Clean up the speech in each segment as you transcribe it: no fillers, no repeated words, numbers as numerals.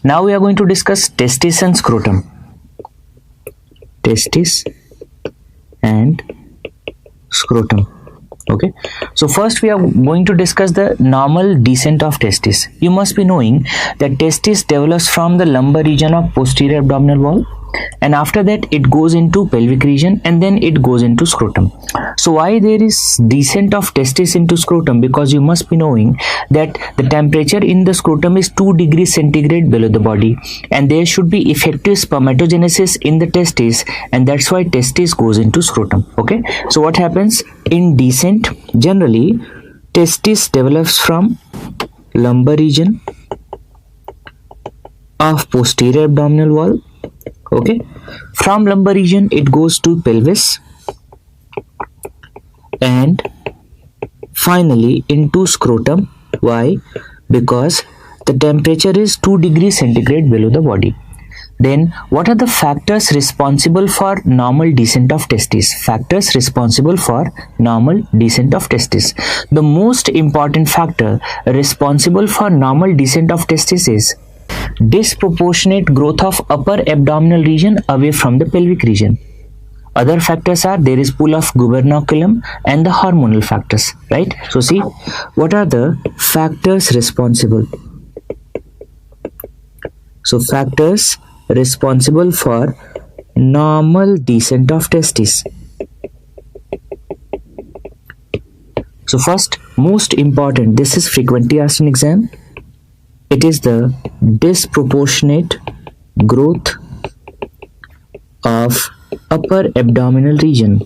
Now we are going to discuss testis and scrotum. Testis and scrotum. Okay, so first we are going to discuss the normal descent of testis. You must be knowing that testis develops from the lumbar region of posterior abdominal wall, and after that it goes into pelvic region, and then it goes into scrotum. So why there is descent of testis into scrotum? Because you must be knowing that the temperature in the scrotum is 2 degrees centigrade below the body, and there should be effective spermatogenesis in the testis, and that's why testis goes into scrotum. Okay, so what happens in descent? Generally testis develops from lumbar region of posterior abdominal wall. Okay, from lumbar region it goes to pelvis, and finally into scrotum. Why? Because the temperature is 2 degrees centigrade below the body. Then what are the factors responsible for normal descent of testis? Factors responsible for normal descent of testis. The most important factor responsible for normal descent of testis is disproportionate growth of upper abdominal region away from the pelvic region. Other factors are, there is pull of gubernaculum and the hormonal factors, right? So see, what are the factors responsible? So factors responsible for normal descent of testis. So first, most important, this is frequently asked in exam. It is the disproportionate growth of upper abdominal region.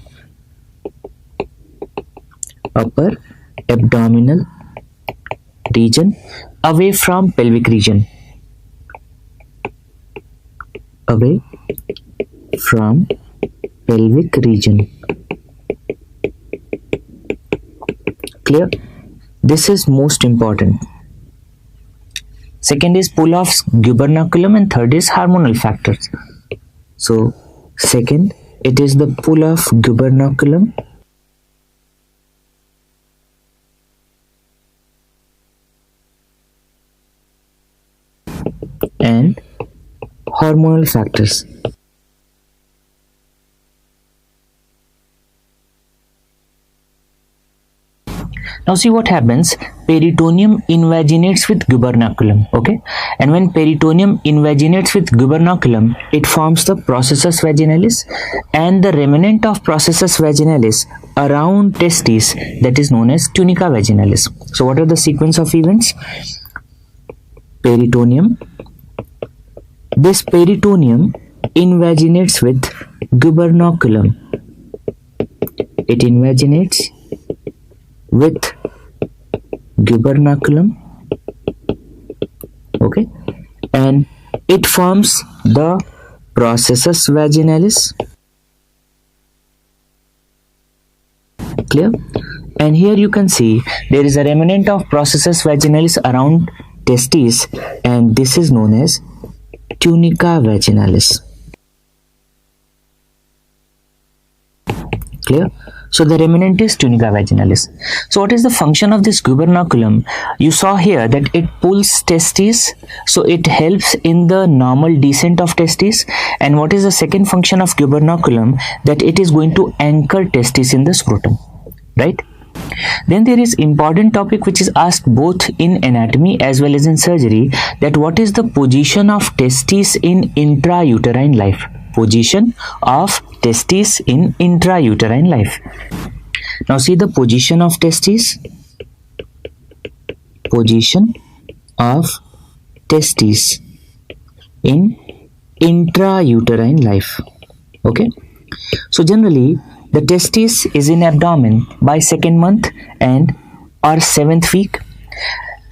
Upper abdominal region away from pelvic region. Away from pelvic region. Clear? This is most important. Second is pull of gubernaculum, and third is hormonal factors. So second, it is the pull of gubernaculum, and hormonal factors. Now see what happens. Peritoneum invaginates with gubernaculum. Okay, and when peritoneum invaginates with gubernaculum, it forms the processus vaginalis, and the remnant of processus vaginalis around testis, that is known as tunica vaginalis. So what are the sequence of events? Peritoneum. This peritoneum invaginates with gubernaculum. It invaginates with gubernaculum. Okay, and it forms the processus vaginalis. Clear? And here you can see there is a remnant of processus vaginalis around testes, and this is known as tunica vaginalis. Clear? So the remnant is tunica vaginalis. So what is the function of this gubernaculum? You saw here that it pulls testes, so it helps in the normal descent of testes. And what is the second function of gubernaculum? That it is going to anchor testes in the scrotum, right? Then there is important topic which is asked both in anatomy as well as in surgery, that what is the position of testes in intrauterine life? Position of testes in intrauterine life. Now see the position of testes. Position of testes in intrauterine life. Okay, so generally the testis is in abdomen by 2nd month and or 7th week.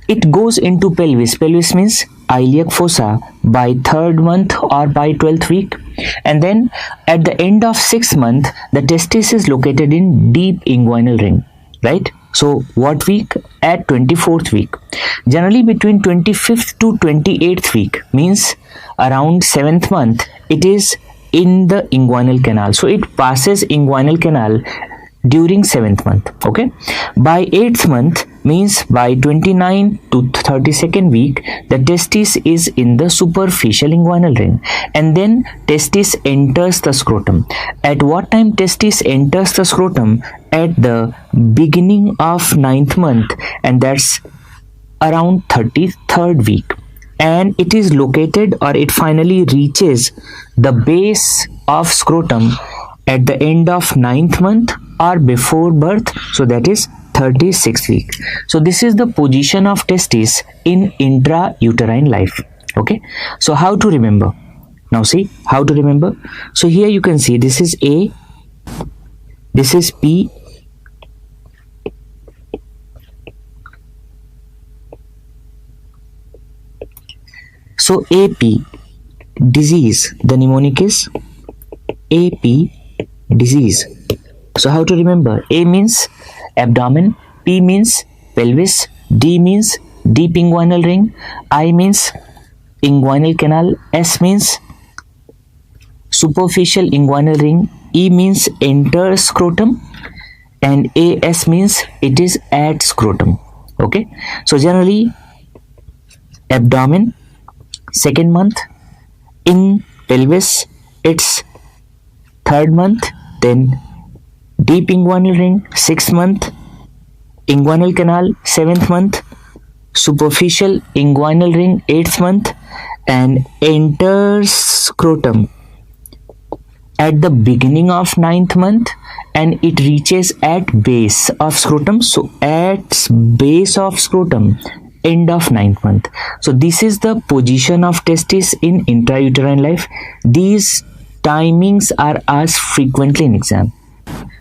It goes into pelvis. Pelvis means iliac fossa by 3rd month or by 12th week, and then at the end of 6th month the testis is located in deep inguinal ring, right? So what week? At 24th week. Generally between 25th to 28th week, means around 7th month, it is in the inguinal canal. So it passes inguinal canal during 7th month. Okay, by 8th month means by 29 to 32nd week the testis is in the superficial inguinal ring, and then testis enters the scrotum. At what time testis enters the scrotum? At the beginning of 9th month, and that's around 33rd week, and it is located, or it finally reaches the base of scrotum at the end of 9th month or before birth, so that is 36th week. So this is the position of testis in intrauterine life. Okay, so how to remember? Now see how to remember. So here you can see this is A, this is P, so AP disease, the mnemonic is AP disease. So how to remember? A means abdomen, P means pelvis, D means deep inguinal ring, I means inguinal canal, S means superficial inguinal ring, E means enter scrotum, and AS means it is at scrotum. Okay, so generally abdomen 2nd month, in pelvis it's 3rd month, then deep inguinal ring 6th month, inguinal canal 7th month, superficial inguinal ring 8th month, and enters scrotum at the beginning of 9th month, and it reaches at base of scrotum. So at base of scrotum, end of 9th month. So this is the position of testis in intrauterine life. These timings are asked frequently in exam.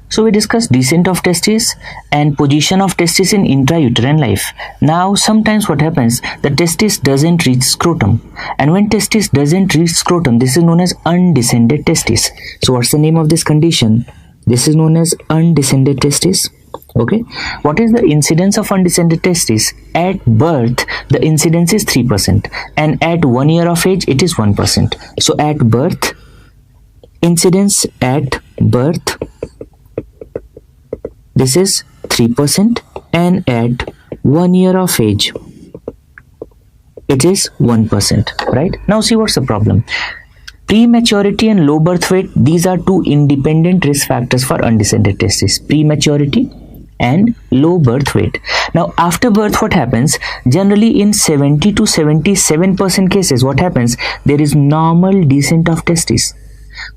So we discussed descent of testis and position of testis in intrauterine life. Now sometimes what happens, the testis doesn't reach scrotum, and when testis doesn't reach scrotum, this is known as undescended testis. So what's the name of this condition? This is known as undescended testis. Okay, what is the incidence of undescended testis? At birth the incidence is 3%, and at 1 year of age it is 1%. So at birth, incidence at birth, this is 3%, and at 1 year of age it is 1%. Right, now see what's the problem. Prematurity and low birth weight, these are two independent risk factors for undescended testis. Prematurity and low birth weight. Now after birth what happens? Generally in 70 to 77% cases what happens? There is normal descent of testis.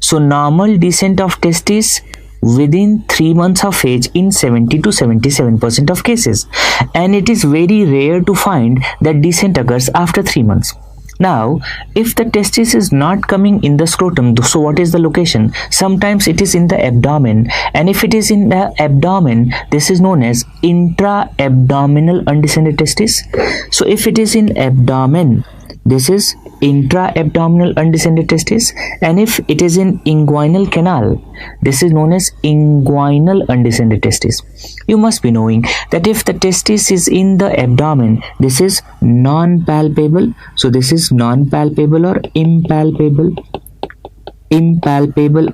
So normal descent of testis within 3 months of age in 70 to 77% of cases, and it is very rare to find that descent occurs after 3 months. Now if the testis is not coming in the scrotum, so what is the location? Sometimes it is in the abdomen, and if it is in the abdomen, this is known as intra-abdominal undescended testis. So if it is in abdomen, this is intra-abdominal undescended testis, and if it is in inguinal canal, this is known as inguinal undescended testis. You must be knowing that if the testis is in the abdomen, this is non-palpable. So this is non-palpable or impalpable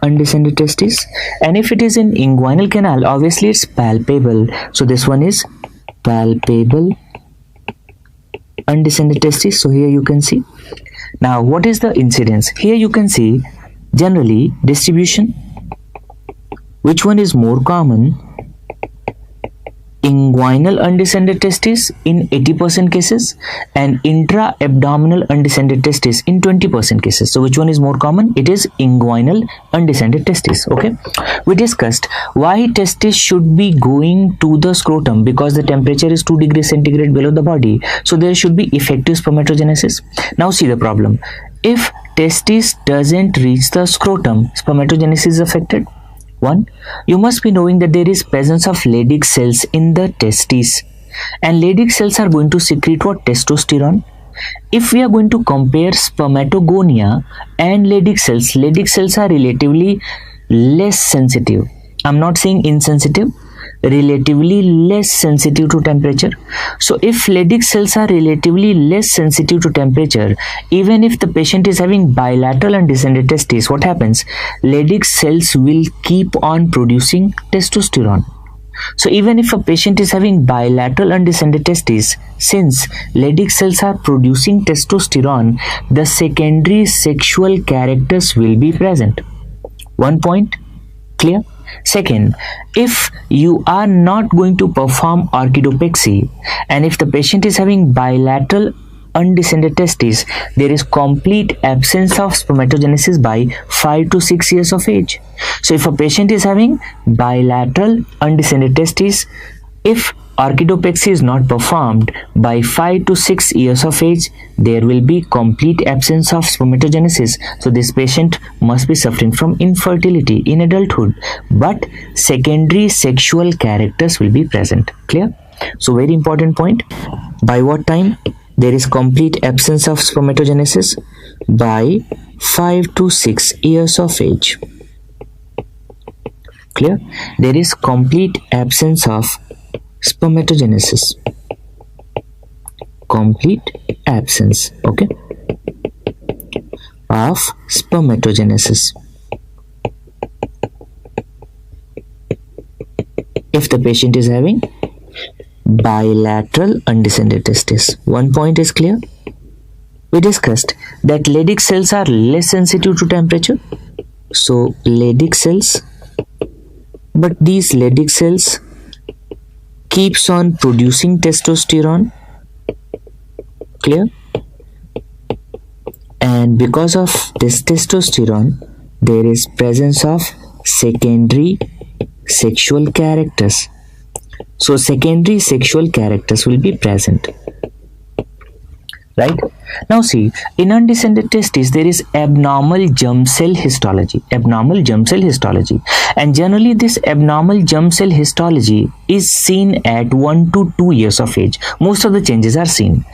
undescended testis, and if it is in inguinal canal, obviously it's palpable. So this one is palpable undescended testis. So here you can see. Now what is the incidence? Here you can see generally distribution. Which one is more common? Inguinal undescended testis in 80% cases, and intra-abdominal undescended testis in 20% cases. So which one is more common? It is inguinal undescended testis. Okay, we discussed why testis should be going to the scrotum, because the temperature is 2 degrees centigrade below the body, so there should be effective spermatogenesis. Now see the problem. If testis doesn't reach the scrotum, spermatogenesis is affected. 1. You must be knowing that there is presence of Leydig cells in the testes, and Leydig cells are going to secrete what? Testosterone. If we are going to compare spermatogonia and Leydig cells are relatively less sensitive. I'm not saying insensitive, relatively less sensitive to temperature. So if Leydig cells are relatively less sensitive to temperature, even if the patient is having bilateral undescended testes, what happens? Leydig cells will keep on producing testosterone. So even if a patient is having bilateral undescended testes, since Leydig cells are producing testosterone, the secondary sexual characters will be present. One point clear? Second, if you are not going to perform orchidopexy and if the patient is having bilateral undescended testes, there is complete absence of spermatogenesis by 5 to 6 years of age. So if a patient is having bilateral undescended testes, if orchidopexy is not performed by 5 to 6 years of age, there will be complete absence of spermatogenesis. So this patient must be suffering from infertility in adulthood, but secondary sexual characters will be present. Clear? So very important point. By what time? There is complete absence of spermatogenesis by 5 to 6 years of age. Clear? There is complete absence of spermatogenesis. Complete absence, okay, of spermatogenesis. If the patient is having bilateral undescended testes. One point is clear. We discussed that Leydig cells are less sensitive to temperature. So Leydig cells, but these Leydig cells keeps on producing testosterone. Clear? And because of this testosterone, there is presence of secondary sexual characters. So secondary sexual characters will be present. Right? Now see, in undescended testes there is abnormal germ cell histology. Abnormal germ cell histology. And generally this abnormal germ cell histology is seen at 1 to 2 years of age. Most of the changes are seen.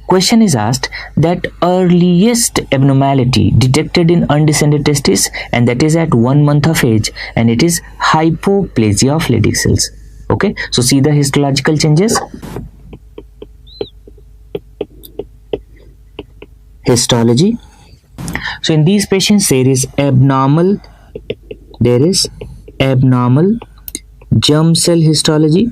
Question is asked that earliest abnormality detected in undescended testes, and that is at 1 month of age, and it is hypoplasia of Leydig cells. Okay, so see the histological changes. Histology. So in these patients there is abnormal germ cell histology.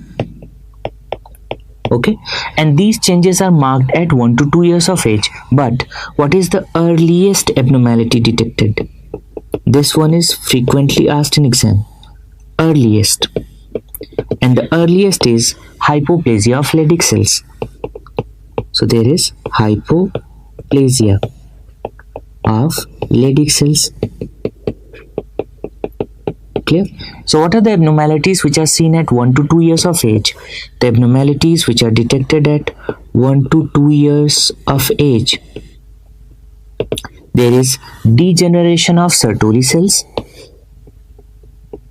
Okay, and these changes are marked at 1 to 2 years of age. But what is the earliest abnormality detected? This one is frequently asked in exam. Earliest. And the earliest is hypoplasia of Leydig cells. So there is hypoplasia of Leydig cells. Clear? So what are the abnormalities which are seen at 1 to 2 years of age? The abnormalities which are detected at 1 to 2 years of age. There is degeneration of Sertoli cells.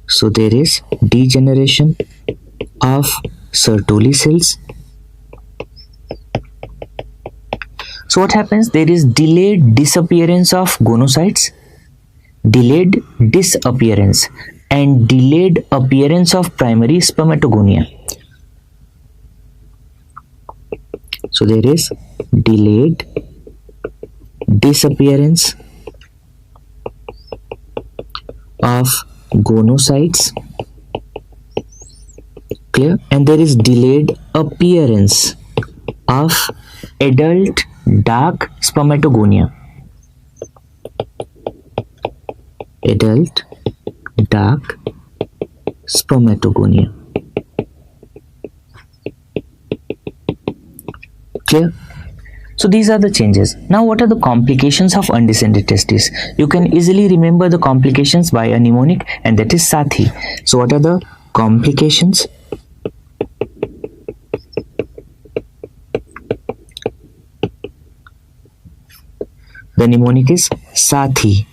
So there is degeneration of Sertoli cells. So what happens? There is delayed disappearance of gonocytes, delayed disappearance, and delayed appearance of primary spermatogonia. So there is delayed disappearance of gonocytes. Clear? And there is delayed appearance of adult dark spermatogonia. Adult dark spermatogonia. Clear? So these are the changes. Now what are the complications of undescended testes? You can easily remember the complications by a mnemonic, and that is Sathi. So what are the complications? The mnemonic is Sathi.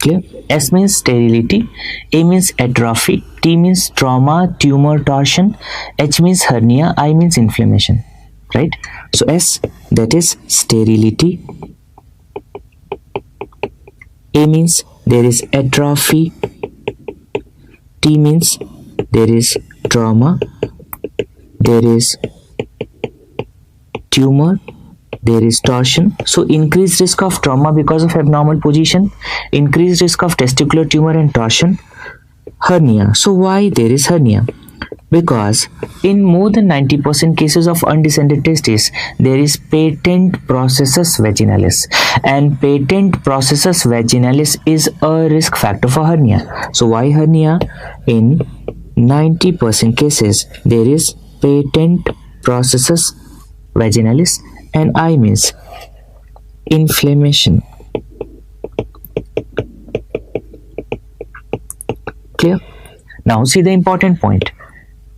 Clear? S means sterility, A means atrophy, T means trauma, tumor, torsion, H means hernia, I means inflammation. Right? So S, that is sterility. A means there is atrophy. T means there is trauma. There is tumor, there is torsion, so increased risk of trauma because of abnormal position, increased risk of testicular tumor and torsion. Hernia. So why there is hernia? Because in more than 90% cases of undescended testes, there is patent processus vaginalis, and patent processus vaginalis is a risk factor for hernia. So why hernia? In 90% cases, there is patent processus vaginalis, and I means inflammation. Clear? Now see the important point.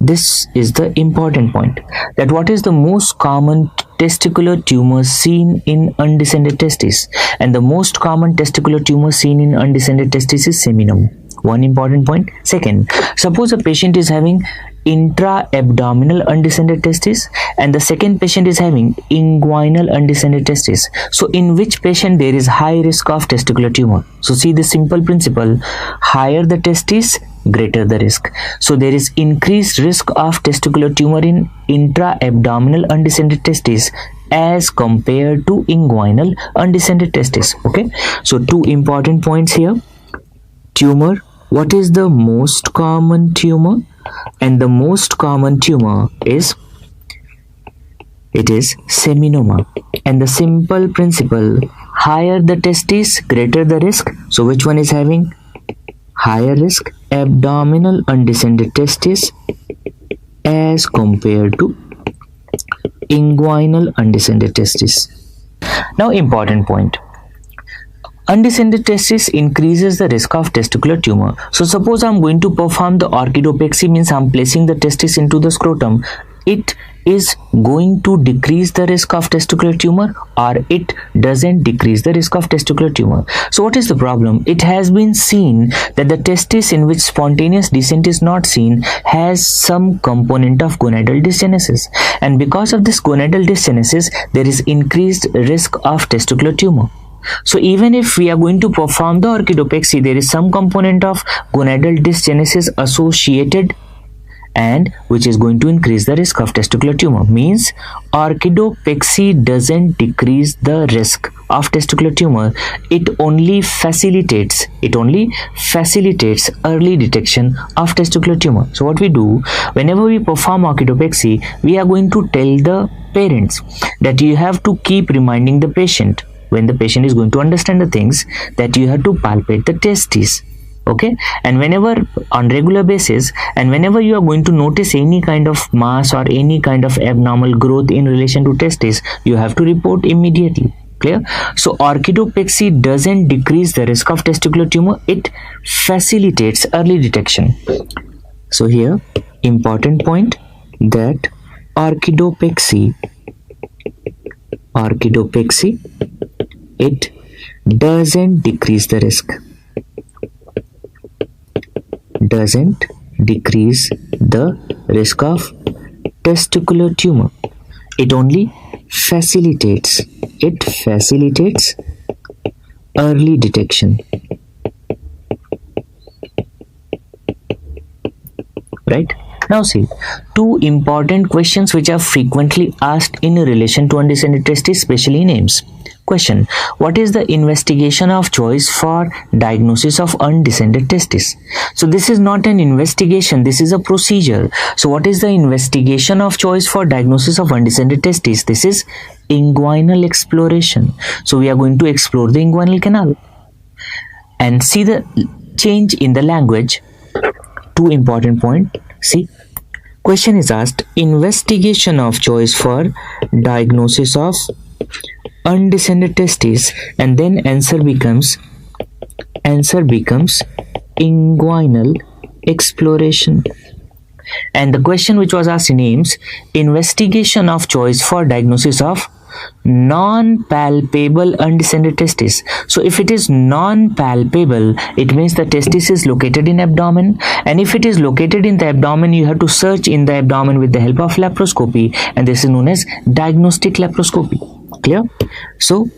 This is the important point, that what is the most common testicular tumor seen in undescended testes, and the most common testicular tumor seen in undescended testes is seminoma. One important point. Second, suppose a patient is having intra-abdominal undescended testes and the second patient is having inguinal undescended testes. So in which patient there is high risk of testicular tumor? So see the simple principle, higher the testes, greater the risk. So there is increased risk of testicular tumor in intra-abdominal undescended testes as compared to inguinal undescended testes. Okay, so two important points here. Tumor, what is the most common tumor? And the most common tumor is seminoma. And the simple principle, higher the testes, greater the risk. So which one is having higher risk? Abdominal undescended testes as compared to inguinal undescended testes. Now important point. Undescended testis increases the risk of testicular tumor. So suppose I am going to perform the orchidopexy, means I am placing the testis into the scrotum. It is going to decrease the risk of testicular tumor, or it doesn't decrease the risk of testicular tumor. So what is the problem? It has been seen that the testis in which spontaneous descent is not seen has some component of gonadal dysgenesis, and because of this gonadal dysgenesis there is increased risk of testicular tumor. So even if we are going to perform the orchidopexy, there is some component of gonadal dysgenesis associated, and which is going to increase the risk of testicular tumor. Means orchidopexy doesn't decrease the risk of testicular tumor, it only facilitates early detection of testicular tumor. So what we do, whenever we perform orchidopexy, we are going to tell the parents that you have to keep reminding the patient, when the patient is going to understand the things, that you have to palpate the testes. Okay, and whenever on regular basis, and whenever you are going to notice any kind of mass or any kind of abnormal growth in relation to testes, you have to report immediately. Clear? So orchidopexy doesn't decrease the risk of testicular tumor, it facilitates early detection. So here important point, that orchidopexy it doesn't decrease the risk, doesn't decrease the risk of testicular tumor, it only facilitates early detection. Right? Now see, two important questions which are frequently asked in relation to undescended testes, especially in names. Question: what is the investigation of choice for diagnosis of undescended testes? So this is not an investigation, this is a procedure. So what is the investigation of choice for diagnosis of undescended testes? This is inguinal exploration. So we are going to explore the inguinal canal and see the change in the language. Two important points. See, question is asked, investigation of choice for diagnosis of undescended testes, and then answer becomes inguinal exploration. And the question which was asked in names, investigation of choice for diagnosis of non-palpable undescended testes. So if it is non-palpable, it means the testis is located in abdomen, and if it is located in the abdomen, you have to search in the abdomen with the help of laparoscopy, and this is known as diagnostic laparoscopy. Clear? So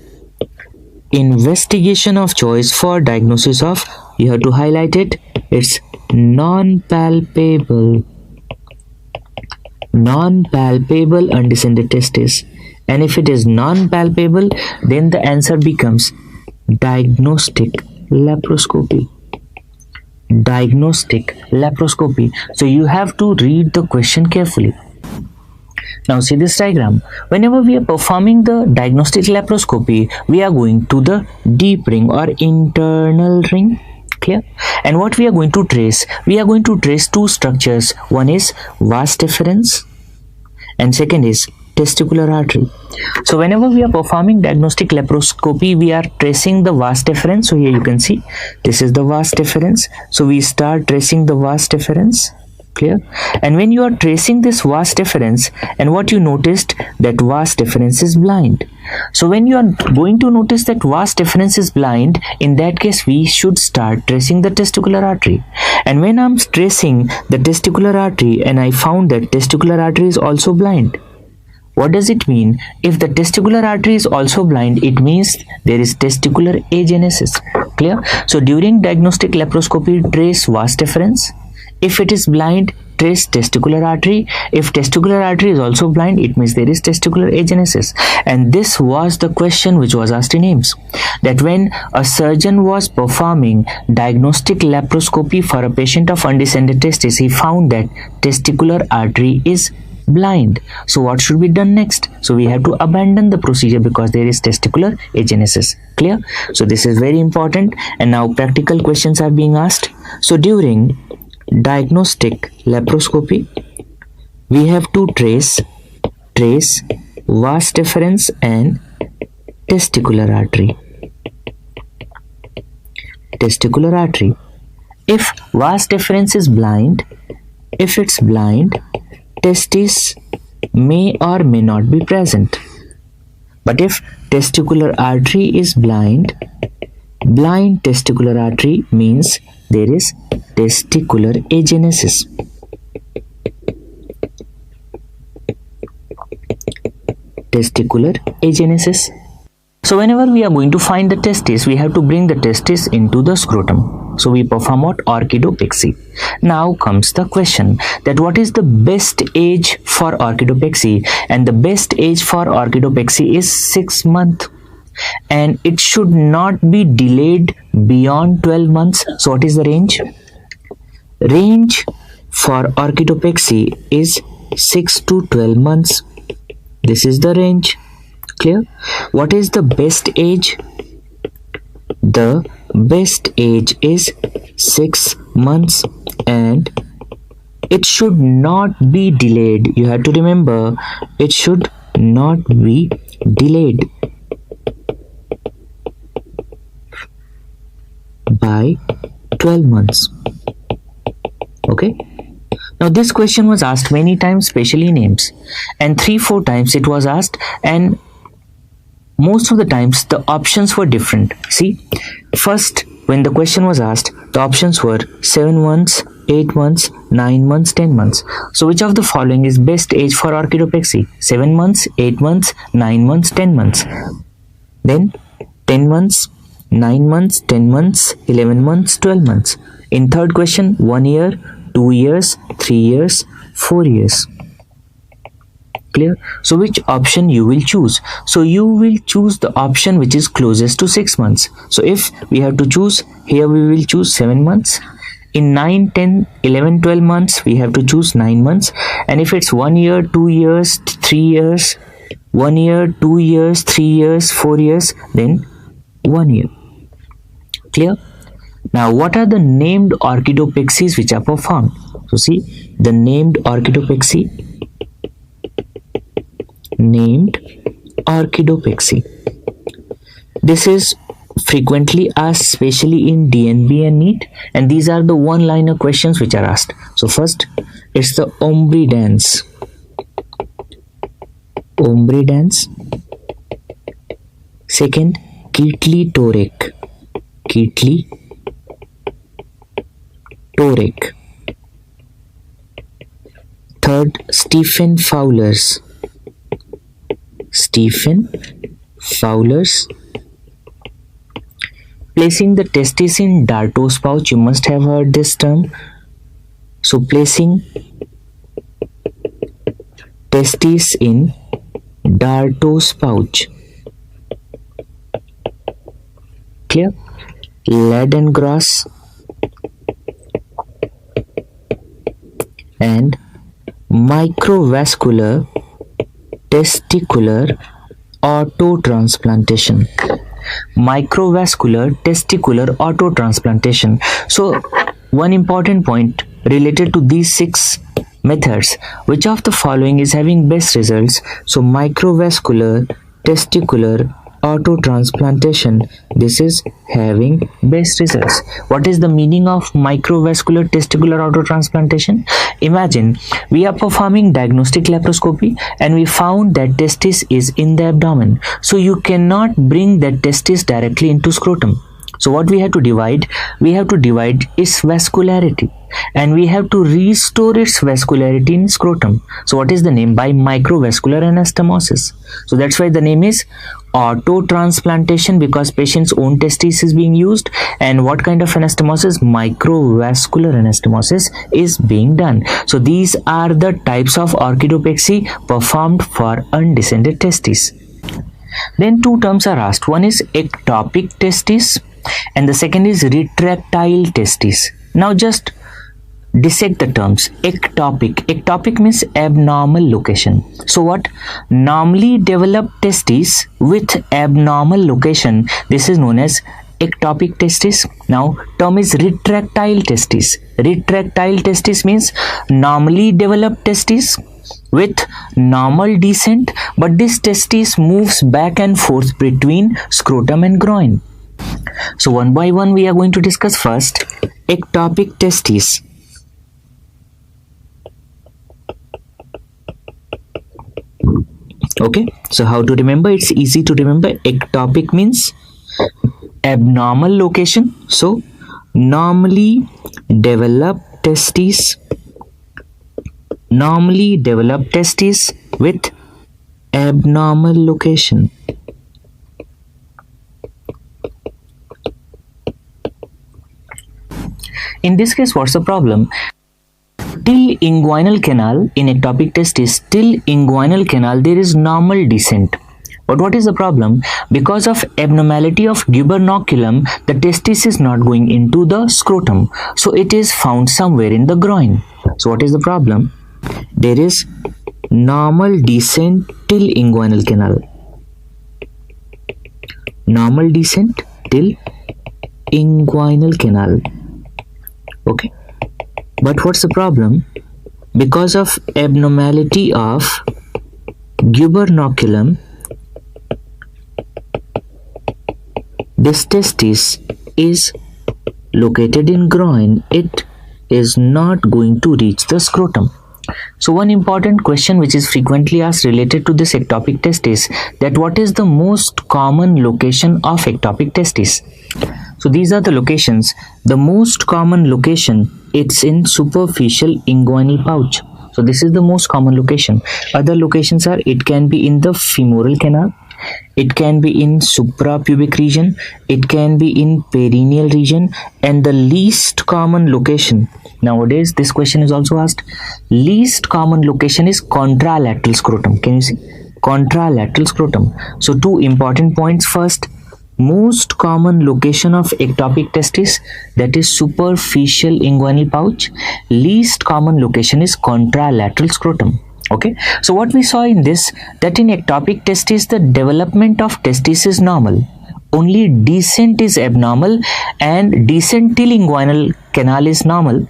investigation of choice for diagnosis of, you have to highlight it, it's non-palpable undescended testes, And if it is non-palpable, then the answer becomes diagnostic laparoscopy. Diagnostic laparoscopy. So you have to read the question carefully. Now see this diagram. Whenever we are performing the diagnostic laparoscopy, we are going to the deep ring or internal ring. Clear? And what we are going to trace? We are going to trace two structures. One is vas deferens and second is testicular artery. So whenever we are performing diagnostic laparoscopy, we are tracing the vas deferens. So here you can see this is the vas deferens. So we start tracing the vas deferens. Clear? And when you are tracing this vas deferens, and what you noticed, that vas deferens is blind. So when you are going to notice that vas deferens is blind, in that case we should start tracing the testicular artery. And when I'm tracing the testicular artery and I found that testicular artery is also blind, what does it mean? If the testicular artery is also blind, it means there is testicular agenesis. Clear? So during diagnostic laparoscopy, trace vas deferens. If it is blind, trace testicular artery. If testicular artery is also blind, it means there is testicular agenesis. And this was the question which was asked in AIIMS, that when a surgeon was performing diagnostic laparoscopy for a patient of undescended testis, he found that testicular artery is blind. So what should be done next? So we have to abandon the procedure because there is testicular agenesis. Clear? So this is very important. And now practical questions are being asked. So during diagnostic laparoscopy, we have to trace vas deferens and testicular artery. Testicular artery. If vas deferens is blind, if it's blind, testis may or may not be present. But if testicular artery is blind, blind testicular artery means there is testicular agenesis. Testicular agenesis. So whenever we are going to find the testis, we have to bring the testis into the scrotum. So we perform what? Orchidopexy. Now comes the question that what is the best age for orchidopexy? And the best age for orchidopexy is 6 months. And it should not be delayed beyond 12 months. So what is the range? Range for orchidopexy is 6 to 12 months. This is the range. Clear? What is the best age? The best age is 6 months and it should not be delayed. You have to remember, it should not be delayed by 12 months. Okay? Now this question was asked many times, especially in AIIMS, and 3-4 times it was asked, and most of the times the options were different. See, first when the question was asked, the options were 7 months, 8 months, 9 months, 10 months. So which of the following is best age for orchidopexy? 7 months, 8 months, 9 months, 10 months. Then 10 months, 9 months, 10 months, 11 months, 12 months. In third question, 1 year, 2 years, 3 years, 4 years. Clear? So which option you will choose? So you will choose the option which is closest to 6 months. So if we have to choose, here we will choose 7 months. In 9, 10, 11, 12 months, we have to choose 9 months. And if it's 1 year, 2 years, 3 years, 1 year, 2 years, 3 years, 4 years, then 1 year. Clear? Now what are the named orchidopexies which are performed? So see, the named orchidopexy, named orchidopexy. This is frequently asked, especially in DNB and NEET, and these are the one-liner questions which are asked. So first, it's the ombre dance. Ombre dance. Second, Keatley Torek. Keatley Torek. Third, Stephen Fowler's. Stephen Fowler's. Placing the testis in Dartow's pouch. You must have heard this term. So placing testis in Dartos pouch. Clear? Leddengross and microvascular testicular autotransplantation. Microvascular testicular autotransplantation. So one important point related to these 6 methods, which of the following is having best results? So microvascular testicular autotransplantation, this is having best results. What is the meaning of microvascular testicular autotransplantation? Imagine we are performing diagnostic laparoscopy and we found that testis is in the abdomen, so you cannot bring that testis directly into scrotum. So what we have to divide? We have to divide its vascularity and we have to restore its vascularity in scrotum. So what is the name? By microvascular anastomosis. So that's why the name is autotransplantation, because patient's own testis is being used. And what kind of anastomosis? Microvascular anastomosis is being done. So these are the types of orchidopexy performed for undescended testes. Then 2 terms are asked. One is ectopic testis and the second is retractile testis. Now just dissect the terms. Ectopic means abnormal location. So what? Normally developed testis with abnormal location, this is known as ectopic testis. Now term is retractile testis. Retractile testis means normally developed testis with normal descent, but this testis moves back and forth between scrotum and groin. So one by one we are going to discuss. First, ectopic testis. Okay, so how to remember? It's easy to remember. Ectopic means abnormal location. So normally developed testes. Normally developed testes with abnormal location. In this case, what's the problem? Till inguinal canal, in ectopic testis, till inguinal canal there is normal descent. But what is the problem? Because of abnormality of gubernaculum, the testis is not going into the scrotum. So it is found somewhere in the groin. So what is the problem? There is normal descent till inguinal canal. Normal descent till inguinal canal. Okay. But what's the problem? Because of abnormality of gubernaculum, this testis is located in groin. It is not going to reach the scrotum. So one important question which is frequently asked related to this ectopic testis, that what is the most common location of ectopic testis? So these are the locations. The most common location, it's in superficial inguinal pouch. So this is the most common location. Other locations are, it can be in the femoral canal, it can be in suprapubic region, it can be in perineal region, and the least common location, nowadays this question is also asked, least common location is contralateral scrotum. Can you see? Contralateral scrotum. So 2 important points. First, most common location of ectopic testis, that is superficial inguinal pouch. Least common location is contralateral scrotum. Okay, so what we saw in this, that in ectopic testis the development of testis is normal, only descent is abnormal, and descent till inguinal canal is normal,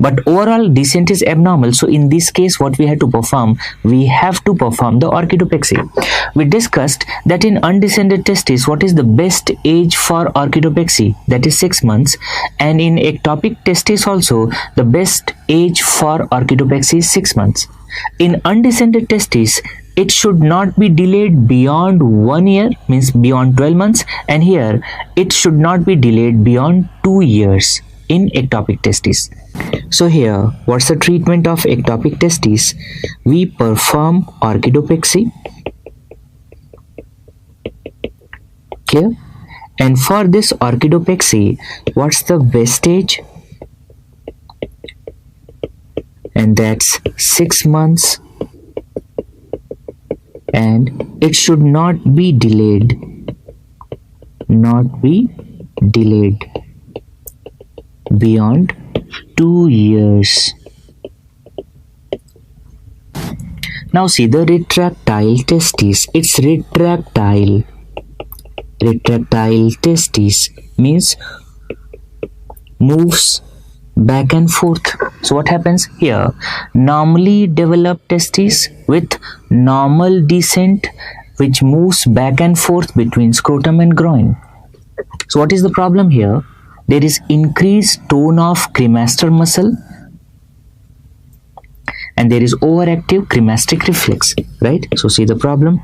but overall descent is abnormal. So in this case, what we have to perform? We have to perform the orchidopexy. We discussed that in undescended testis, what is the best age for orchidopexy? That is 6 months. And in ectopic testis also, the best age for orchidopexy is 6 months. In undescended testis, it should not be delayed beyond 1 year, means beyond 12 months. And here, it should not be delayed beyond 2 years in ectopic testis. So here, what's the treatment of ectopic testis? We perform orchidopexy. Okay. And for this orchidopexy, what's the best age? And that's 6 months. and it should not be delayed, beyond 2 years. Now see the retractile testis. It's retractile. Retractile testis means moves back and forth. So what happens here? Normally developed testis with normal descent, which moves back and forth between scrotum and groin. So what is the problem here? There is increased tone of cremaster muscle and there is overactive cremasteric reflex, right? So see the problem.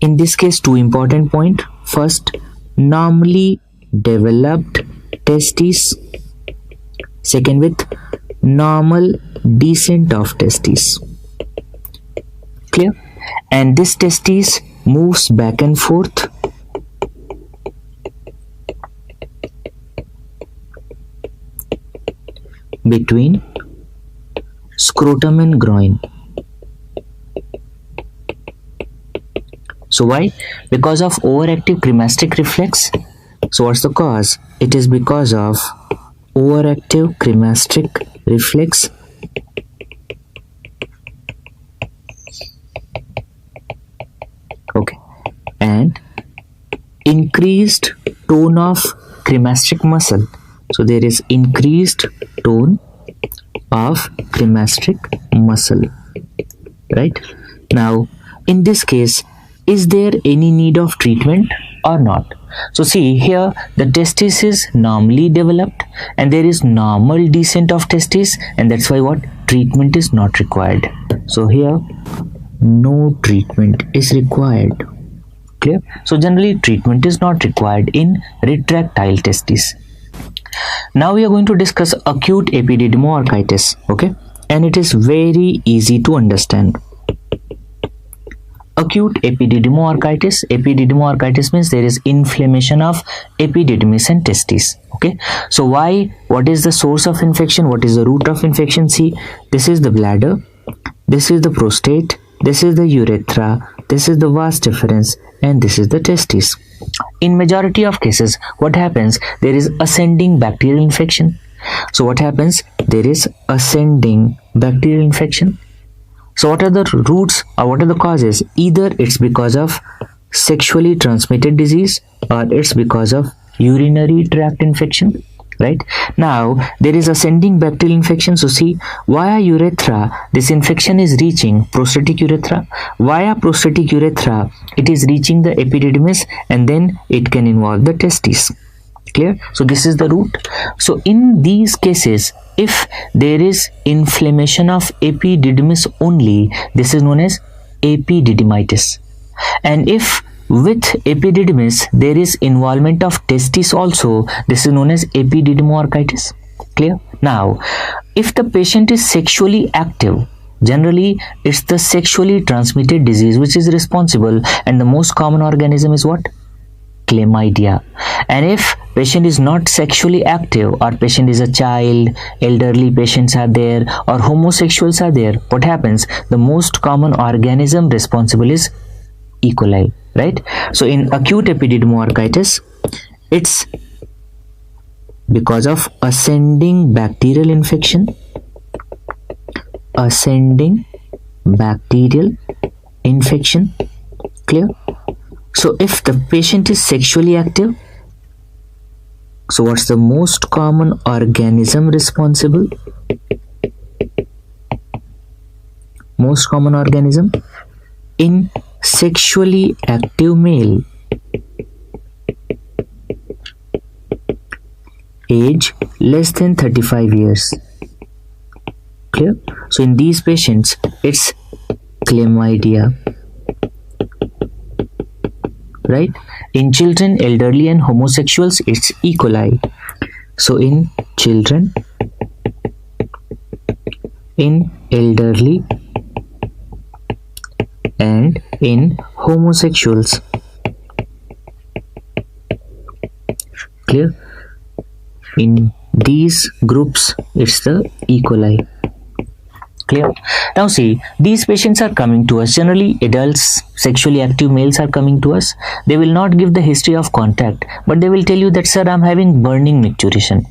In this case, two important points. First, normally developed testis. Second, with normal descent of testis. Clear? And this testis moves back and forth between scrotum and groin. So why? Because of overactive cremasteric reflex. So what's the cause? It is because of overactive cremasteric reflex okay, and increased tone of cremasteric muscle. So there is increased tone of cremasteric muscle, right? Now in this case, is there any need of treatment or not? So see here, the testis is normally developed and there is normal descent of testis, and that's why what? Treatment is not required. So here no treatment is required. Clear? So generally treatment is not required in retractile testis. Now we are going to discuss acute epididymoarthritis, okay? And it is very easy to understand. Acute epididymoarthritis. Epididymoarthritis means there is inflammation of epididymis and testis. Okay. So why? What is the source of infection? What is the root of infection? See, this is the bladder, this is the prostate, this is the urethra, this is the vas deferens, and this is the testis. In majority of cases, what happens? There is ascending bacterial infection. So what happens? There is ascending bacterial infection. So what are the roots or what are the causes? Either it's because of sexually transmitted disease or it's because of urinary tract infection, right? Now there is ascending bacterial infection. So see, via urethra this infection is reaching prostatic urethra. Via prostatic urethra it is reaching the epididymis and then it can involve the testes. Clear? So this is the root. So in these cases, if there is inflammation of epididymis only, this is known as epididymitis. And if with epididymis there is involvement of testis also, this is known as epididymoarthritis. Clear? Now, if the patient is sexually active, generally it's the sexually transmitted disease which is responsible, and the most common organism is what? Chlamydia. And if patient is not sexually active, or patient is a child, elderly patients are there, or homosexuals are there, what happens? The most common organism responsible is E. coli, right? So in acute epididymoarthritis, it's because of ascending bacterial infection. Ascending bacterial infection. Clear? So if the patient is sexually active, so what's the most common organism responsible? Most common organism in sexually active male, age less than 35 years. Clear? So in these patients, it's chlamydia. Right? In children, elderly and homosexuals, it's E. coli. So in children, in elderly and in homosexuals. Clear? In these groups, it's the E. coli. Clear? Now see, these patients are coming to us. Generally, adults, sexually active males are coming to us. They will not give the history of contact, but they will tell you that, sir, I'm having burning micturition,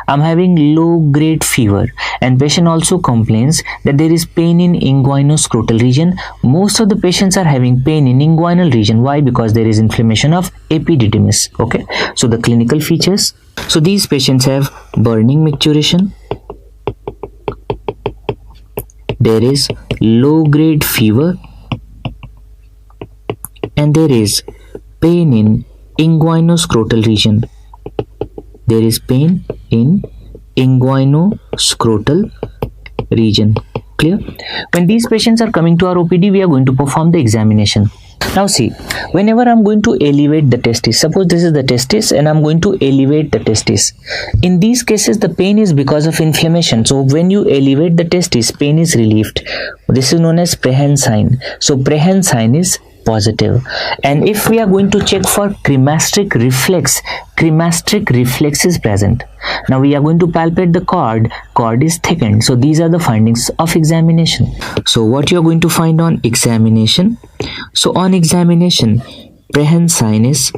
I'm having low grade fever, and patient also complains that there is pain in inguinoscrotal region. Most of the patients are having pain in inguinal region. Why? Because there is inflammation of epididymis. Okay, so the clinical features. So these patients have burning micturition, there is low grade fever, and there is pain in inguinoscrotal region. There is pain in inguinoscrotal region. Clear? When these patients are coming to our OPD, we are going to perform the examination. Now see, whenever I'm going to elevate the testis, suppose this is the testis and I'm going to elevate the testis. In these cases, the pain is because of inflammation. So when you elevate the testis, pain is relieved. This is known as prehensign. So prehensign is positive. And if we are going to check for cremasteric reflex is present. Now we are going to palpate the cord is thickened. So these are the findings of examination. So what you are going to find on examination? So on examination, prehensign is,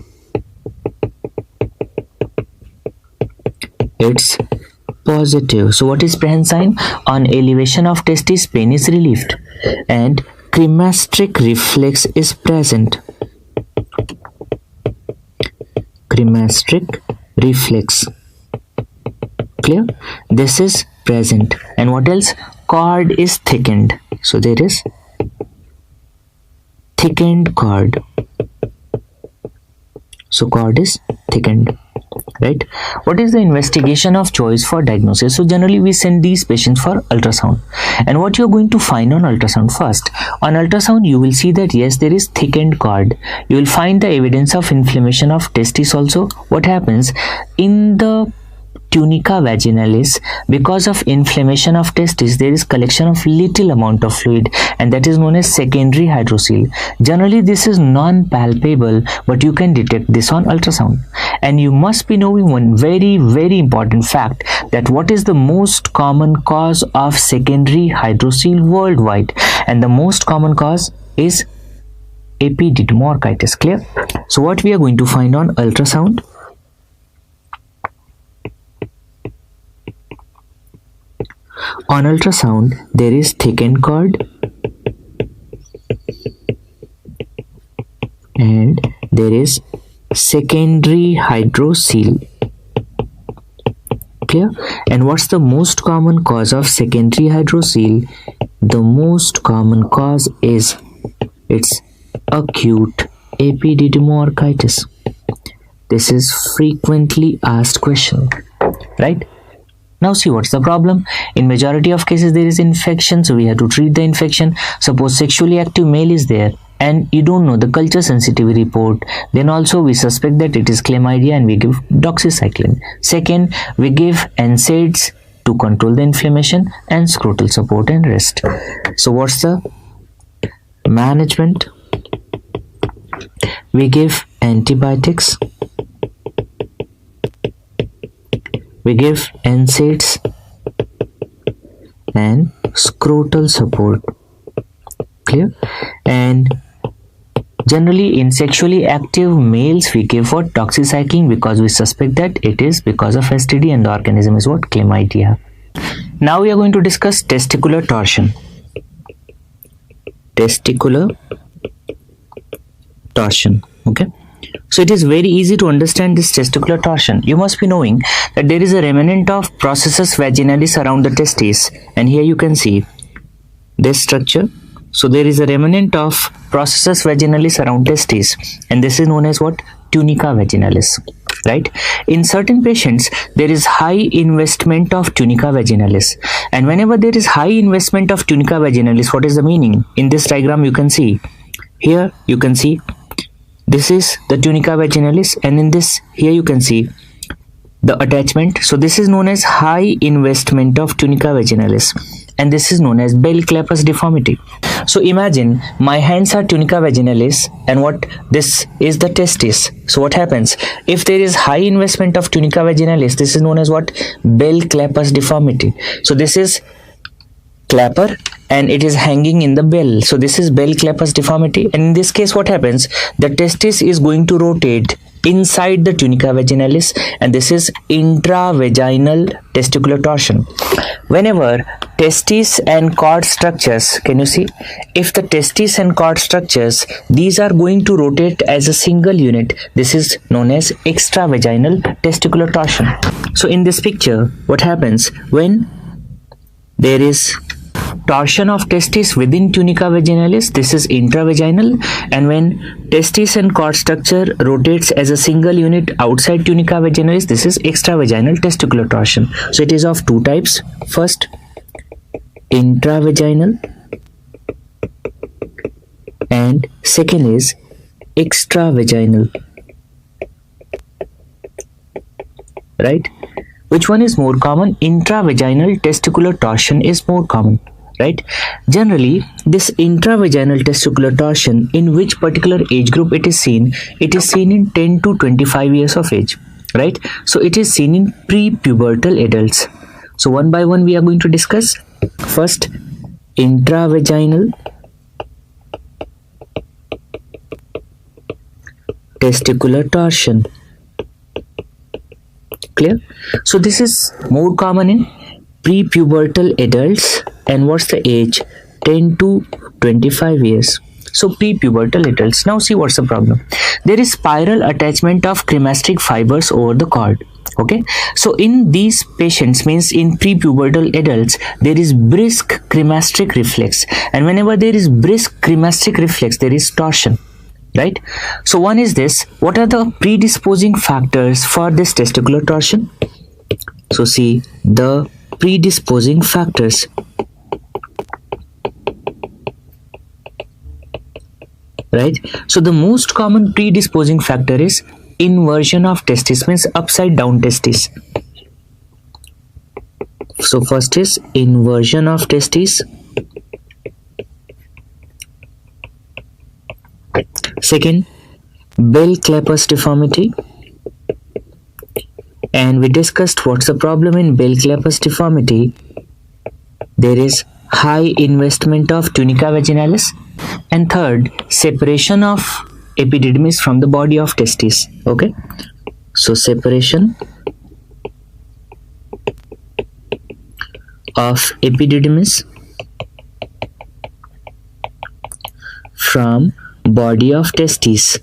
it's positive. So what is prehensign? On elevation of testis, pain is relieved and cremasteric reflex is present. Cremasteric reflex. Clear? This is present. And what else? Cord is thickened. So there is thickened cord. So cord is thickened. Right? What is the investigation of choice for diagnosis? So generally we send these patients for ultrasound. And what you're going to find on ultrasound? First, on ultrasound you will see that yes, there is thickened cord. You will find the evidence of inflammation of testis also. What happens in the tunica vaginalis, because of inflammation of testis, there is collection of little amount of fluid, and that is known as secondary hydrocele. Generally this is non-palpable, but you can detect this on ultrasound. And you must be knowing one very important fact, that what is the most common cause of secondary hydrocele worldwide, and the most common cause is epididymoarchitis. Clear? So what we are going to find on ultrasound? On ultrasound, there is thickened cord and there is secondary hydrocele. Clear? And what's the most common cause of secondary hydrocele? The most common cause is it's acute epididymoarchitis. This is frequently asked question, right? Now see, what's the problem? In majority of cases there is infection, so we have to treat the infection. Suppose sexually active male is there and you don't know the culture sensitivity report, then also we suspect that it is chlamydia and we give doxycycline. Second, we give NSAIDs to control the inflammation and scrotal support and rest. So what's the management? We give antibiotics, we give NSAIDs and scrotal support. Clear? And generally in sexually active males we give what? Doxycycline, because we suspect that it is because of STD and the organism is what? Chlamydia. Now we are going to discuss testicular torsion. Testicular torsion. Okay. So it is very easy to understand this testicular torsion. You must be knowing that there is a remnant of processus vaginalis around the testes, and here you can see this structure. So there is a remnant of processus vaginalis around testes, and this is known as what? Tunica vaginalis. Right? In certain patients there is high investment of tunica vaginalis, and whenever there is high investment of tunica vaginalis, what is the meaning? In this diagram you can see, here you can see this is the tunica vaginalis, and in this here you can see the attachment. So this is known as high investment of tunica vaginalis, and this is known as bell clapus deformity. So imagine my hands are tunica vaginalis and what this is the testis. So what happens if there is high investment of tunica vaginalis? This is known as what? Bell clapus deformity. So this is clapper and it is hanging in the bell. So this is bell clapper's deformity, and in this case what happens, the testis is going to rotate inside the tunica vaginalis, and this is intravaginal testicular torsion. Whenever testis and cord structures, can you see, if the testis and cord structures, these are going to rotate as a single unit, this is known as extravaginal testicular torsion. So in this picture what happens, when there is torsion of testis within tunica vaginalis, this is intravaginal, and when testis and cord structure rotates as a single unit outside tunica vaginalis, this is extravaginal testicular torsion. So it is of two types. First, intravaginal, and second is extravaginal, right? Which one is more common? Intravaginal testicular torsion is more common, right? Generally, this intravaginal testicular torsion, in which particular age group it is seen? It is seen in 10 to 25 years of age, right? So it is seen in pre-pubertal adults. So one by one we are going to discuss. First, intravaginal testicular torsion. Clear? So this is more common in pre-pubertal adults, and what's the age? 10 to 25 years. So pre-pubertal adults. Now see what's the problem. There is spiral attachment of cremasteric fibers over the cord. Okay, so in these patients, means in pre-pubertal adults, there is brisk cremasteric reflex, and whenever there is brisk cremasteric reflex, there is torsion, right? So one is this, what are the predisposing factors for this testicular torsion? So see the predisposing factors. Right? So the most common predisposing factor is inversion of testis, means upside down testis. So first is inversion of testis. Second, bell clapper's deformity. And we discussed what's the problem in bell clapper's deformity. There is high investment of tunica vaginalis. And third, separation of epididymis from the body of testis. Okay, so separation of epididymis from body of testis.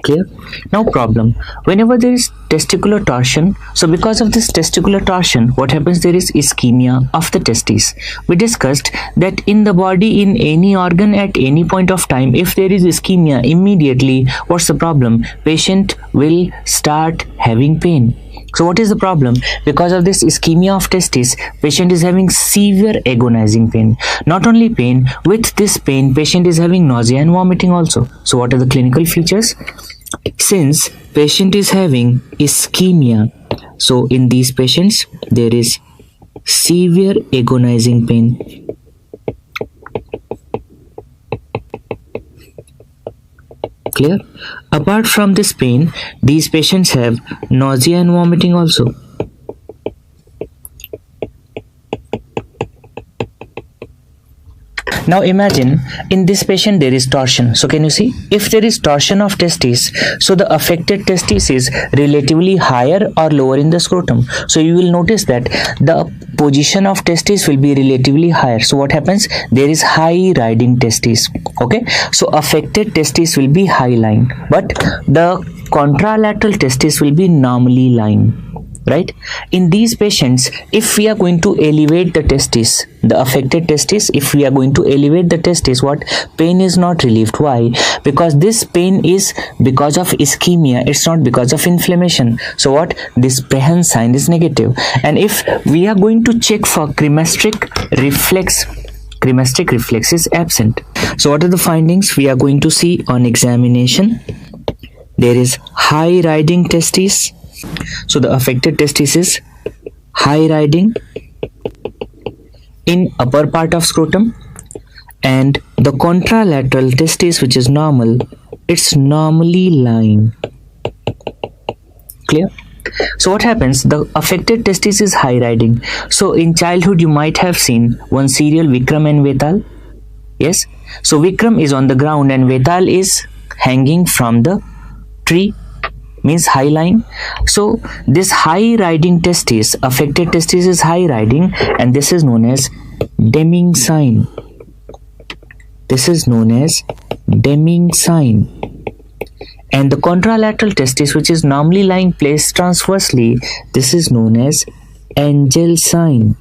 Clear? Now problem, whenever there is testicular torsion, so because of this testicular torsion, what happens? There is ischemia of the testes. We discussed that in the body, in any organ at any point of time, if there is ischemia, immediately what's the problem? Patient will start having pain. So what is the problem? Because of this ischemia of testis, patient is having severe agonizing pain. Not only pain, with this pain, patient is having nausea and vomiting also. So what are the clinical features? Since patient is having ischemia, so in these patients there is severe agonizing pain. Clear? Apart from this pain, these patients have nausea and vomiting also. Now imagine in this patient there is torsion. So can you see, if there is torsion of testis, so the affected testis is relatively higher or lower in the scrotum. So you will notice that the position of testis will be relatively higher. So what happens? There is high riding testis. Okay, so affected testis will be high lying, but the contralateral testis will be normally lying. Right? In these patients, if we are going to elevate the testis, the affected testis, if we are going to elevate the testis, what? Pain is not relieved. Why? Because this pain is because of ischemia, it's not because of inflammation. So what? This Brehan sign is negative. And if we are going to check for cremasteric reflex is absent. So what are the findings we are going to see on examination? There is high riding testis. So the affected testis is high riding in upper part of scrotum, and the contralateral testis, which is normal, it's normally lying. Clear? So what happens? The affected testis is high riding. So in childhood you might have seen one serial, Vikram and Vetal. Yes. So Vikram is on the ground and Vetal is hanging from the tree, means high line. So this high riding testis, affected testis is high riding, and this is known as Deming sign. This is known as Deming sign. And the contralateral testis, which is normally lying placed transversely, this is known as angel sign.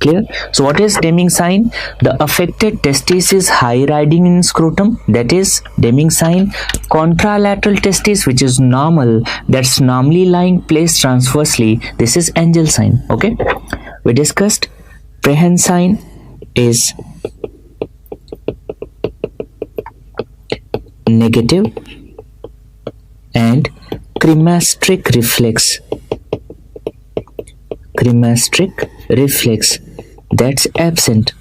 Clear? So what is Deming sign? The affected testis is high riding in scrotum, that is Deming sign. Contralateral testis, which is normal, that's normally lying placed transversely, this is angel sign. Okay, we discussed Prehen sign is negative and cremasteric reflex, that's absent.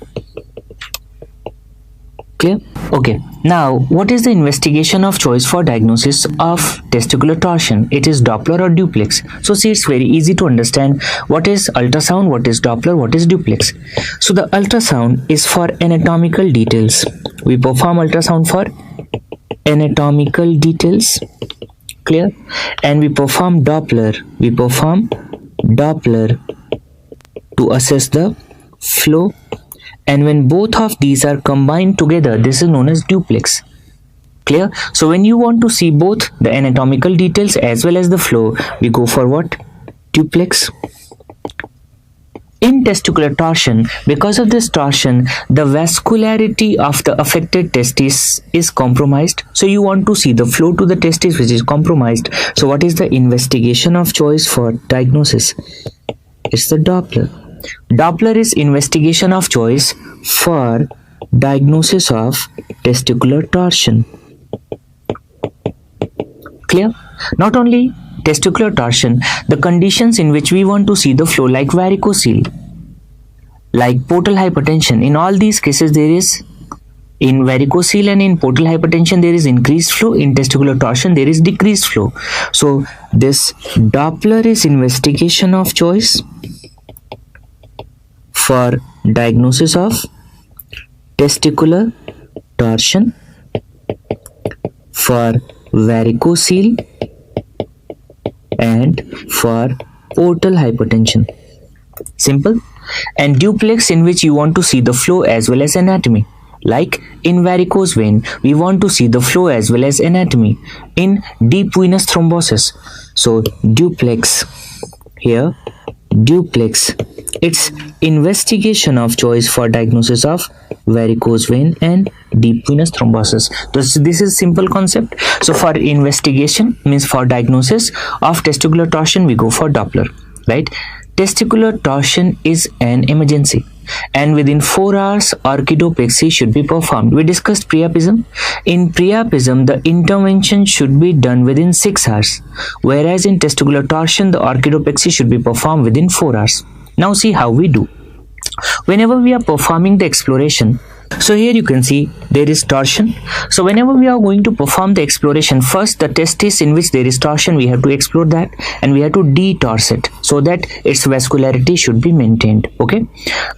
Clear? Okay, now what is the investigation of choice for diagnosis of testicular torsion? It is Doppler or duplex. So see, it's very easy to understand what is ultrasound, what is Doppler, what is duplex. So the ultrasound is for anatomical details. We perform ultrasound for anatomical details. Clear? And we perform Doppler to assess the flow, and when both of these are combined together, this is known as duplex. Clear? So when you want to see both the anatomical details as well as the flow, we go for what? Duplex. In testicular torsion, because of this torsion, the vascularity of the affected testis is compromised. So you want to see the flow to the testis, which is compromised. So what is the investigation of choice for diagnosis? It's the Doppler. Doppler is investigation of choice for diagnosis of testicular torsion. Clear? Not only testicular torsion, the conditions in which we want to see the flow, like varicocele, like portal hypertension, in all these cases there is, in varicocele and in portal hypertension there is increased flow, in testicular torsion there is decreased flow. So this Doppler is investigation of choice for diagnosis of testicular torsion, for varicocele and for portal hypertension. Simple. And duplex, in which you want to see the flow as well as anatomy. Like in varicose vein, we want to see the flow as well as anatomy. In deep venous thrombosis, so duplex here, duplex, it's investigation of choice for diagnosis of varicose vein and deep venous thrombosis. This is simple concept. So for investigation, means for diagnosis of testicular torsion, we go for Doppler, right? Testicular torsion is an emergency, and within 4 hours orchidopexy should be performed. We discussed priapism. In priapism, the intervention should be done within 6 hours, whereas in testicular torsion, the orchidopexy should be performed within 4 hours. Now see how we do. Whenever we are performing the exploration, so here you can see there is torsion. So whenever we are going to perform the exploration, first the testis in which there is torsion, we have to explore that and we have to detorse it so that its vascularity should be maintained. Okay.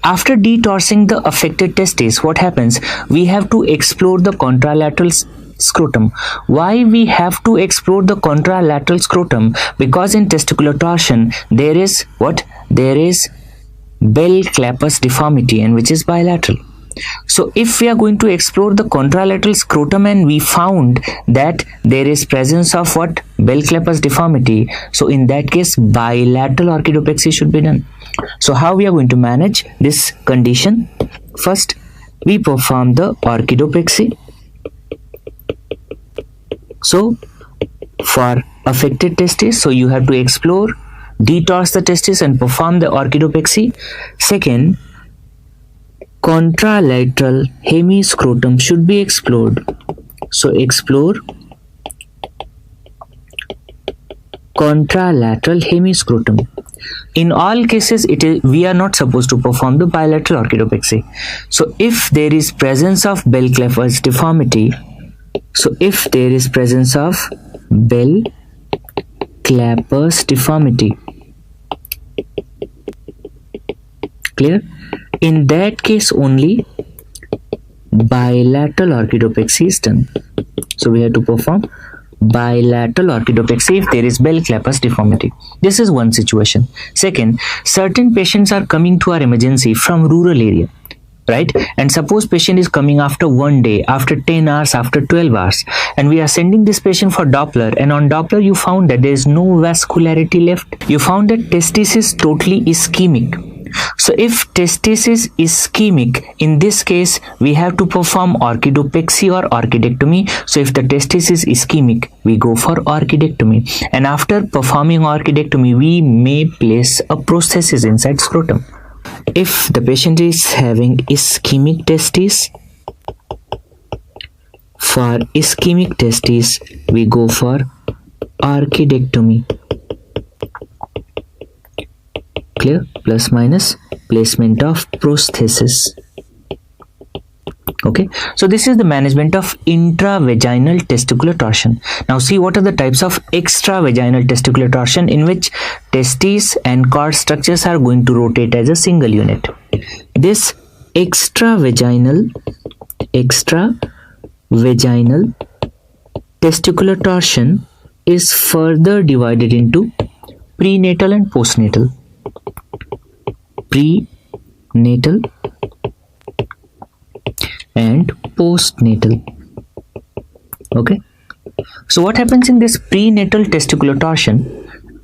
After detorsing the affected testis, what happens? We have to explore the contralateral scrotum. Why we have to explore the contralateral scrotum? Because in testicular torsion there is what? There is bell clappus deformity, and which is bilateral. So if we are going to explore the contralateral scrotum and we found that there is presence of what? Bell clappus deformity, so in that case bilateral orchidopexy should be done. So how we are going to manage this condition? First we perform the orchidopexy. So for affected testis, so you have to explore, detorse the testis and perform the orchidopexy. Second, contralateral hemiscrotum should be explored. So explore contralateral hemiscrotum. In all cases, we are not supposed to perform the bilateral orchidopexy. So if there is presence of bell clappus deformity, so if there is presence of bell Clapper's deformity. Clear? In that case only bilateral orchidopexy is done. So we have to perform bilateral orchidopexy if there is Bell-Clapper's deformity. This is one situation. Second, certain patients are coming to our emergency from rural area, right? And suppose patient is coming after 1 day, after 10 hours, after 12 hours, and we are sending this patient for Doppler, and on Doppler you found that there is no vascularity left. You found that testis is totally ischemic. So if testis is ischemic, in this case we have to perform orchidopexy or orchidectomy. So if the testis is ischemic, we go for orchidectomy, and after performing orchidectomy we may place a prosthesis inside scrotum. If the patient is having ischemic testis, for ischemic testis we go for orchidectomy. Clear? Plus minus placement of prosthesis. Okay, so this is the management of intravaginal testicular torsion. Now see what are the types of extravaginal testicular torsion, in which testes and cord structures are going to rotate as a single unit. This extravaginal testicular torsion is further divided into prenatal and postnatal. Prenatal and postnatal. Okay, so what happens in this prenatal testicular torsion?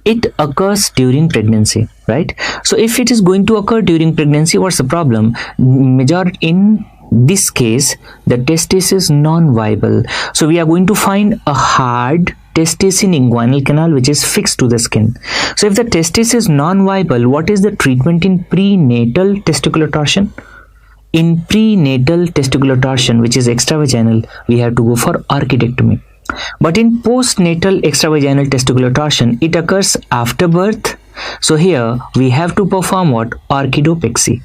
It occurs during pregnancy, right? So if it is going to occur during pregnancy, what's the problem? In this case the testis is non-viable, so we are going to find a hard testis in inguinal canal which is fixed to the skin. So if the testis is non-viable, what is the treatment in prenatal testicular torsion? In prenatal testicular torsion, which is extravaginal, we have to go for orchidectomy. But in postnatal extravaginal testicular torsion, it occurs after birth. So here we have to perform what? Orchidopexy.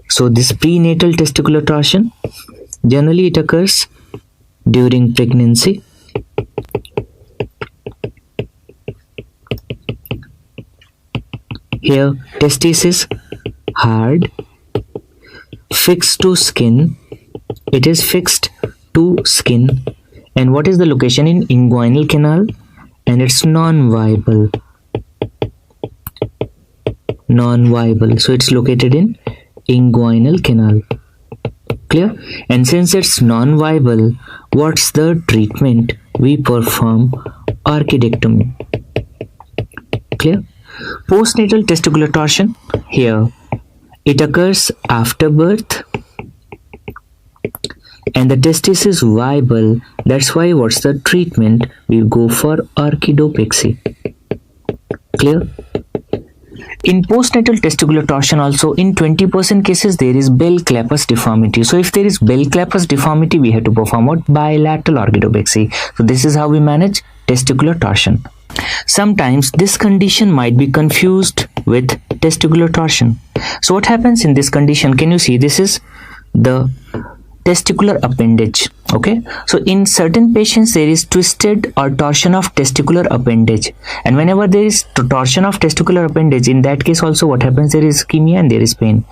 So this prenatal testicular torsion, generally it occurs during pregnancy. Here testis is hard, fixed to skin. It is fixed to skin, and what is the location? In inguinal canal, and it's non-viable. So it's located in inguinal canal. Clear? And since it's non-viable, what's the treatment? We perform orchidectomy. Clear? Postnatal testicular torsion, here it occurs after birth and the testis is viable. That's why what's the treatment? We go for orchidopexy. Clear? In postnatal testicular torsion also, in 20% cases there is Bell-Clapper's deformity. So if there is Bell-Clapper's deformity, we have to perform what? Bilateral orchidopexy. So this is how we manage testicular torsion. Sometimes this condition might be confused with testicular torsion. So what happens in this condition? Can you see? This is the testicular appendage. Okay, so in certain patients there is twisted or torsion of testicular appendage, and whenever there is torsion of testicular appendage, in that case also what happens? There is ischemia and there is pain.